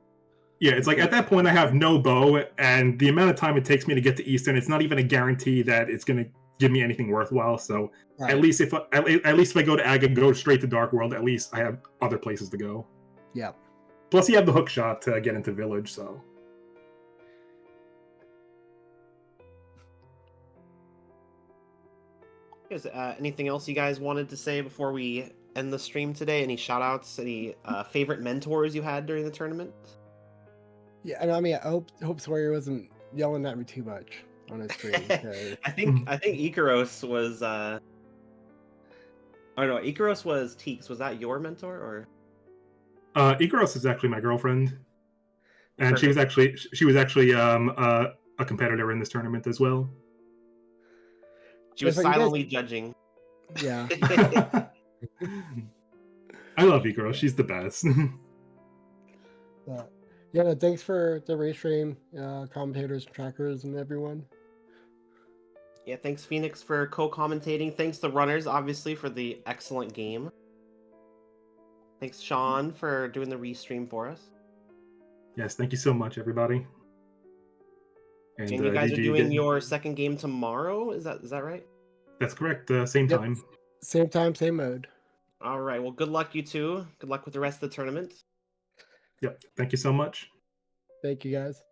Yeah, it's like at that point I have no bow, and the amount of time it takes me to get to Eastern, it's not even a guarantee that it's going to give me anything worthwhile. So Right. at least if I go to Aga and go straight to Dark World, at least I have other places to go. Yeah. Plus, you have the hook shot to get into Village. So Is anything else you guys wanted to say before we end the stream today? Any shout outs? Any favorite mentors you had during the tournament? Yeah, and I mean, I hope Sawyer wasn't yelling at me too much on his stream. 'Cause- I think Ikaros was oh no, Ikaros was Teex. Was that your mentor or Ikaros is actually my girlfriend, and she was Perfect. actually a competitor in this tournament as well. She was That's what you guys- silently judging. yeah. I love Ikaros. She's the best. Yeah, no, thanks for the race stream, commentators, trackers, and everyone. Yeah, thanks Phoenix for co-commentating. Thanks the runners, obviously, for the excellent game. Thanks Sean for doing the restream for us. Yes, thank you so much, everybody. And you guys are doing your second game tomorrow. Is that right? That's correct. Same Yep. time. Same time, same mode. All right. Well, good luck, you two. Good luck with the rest of the tournament. Yep. Thank you so much. Thank you, guys.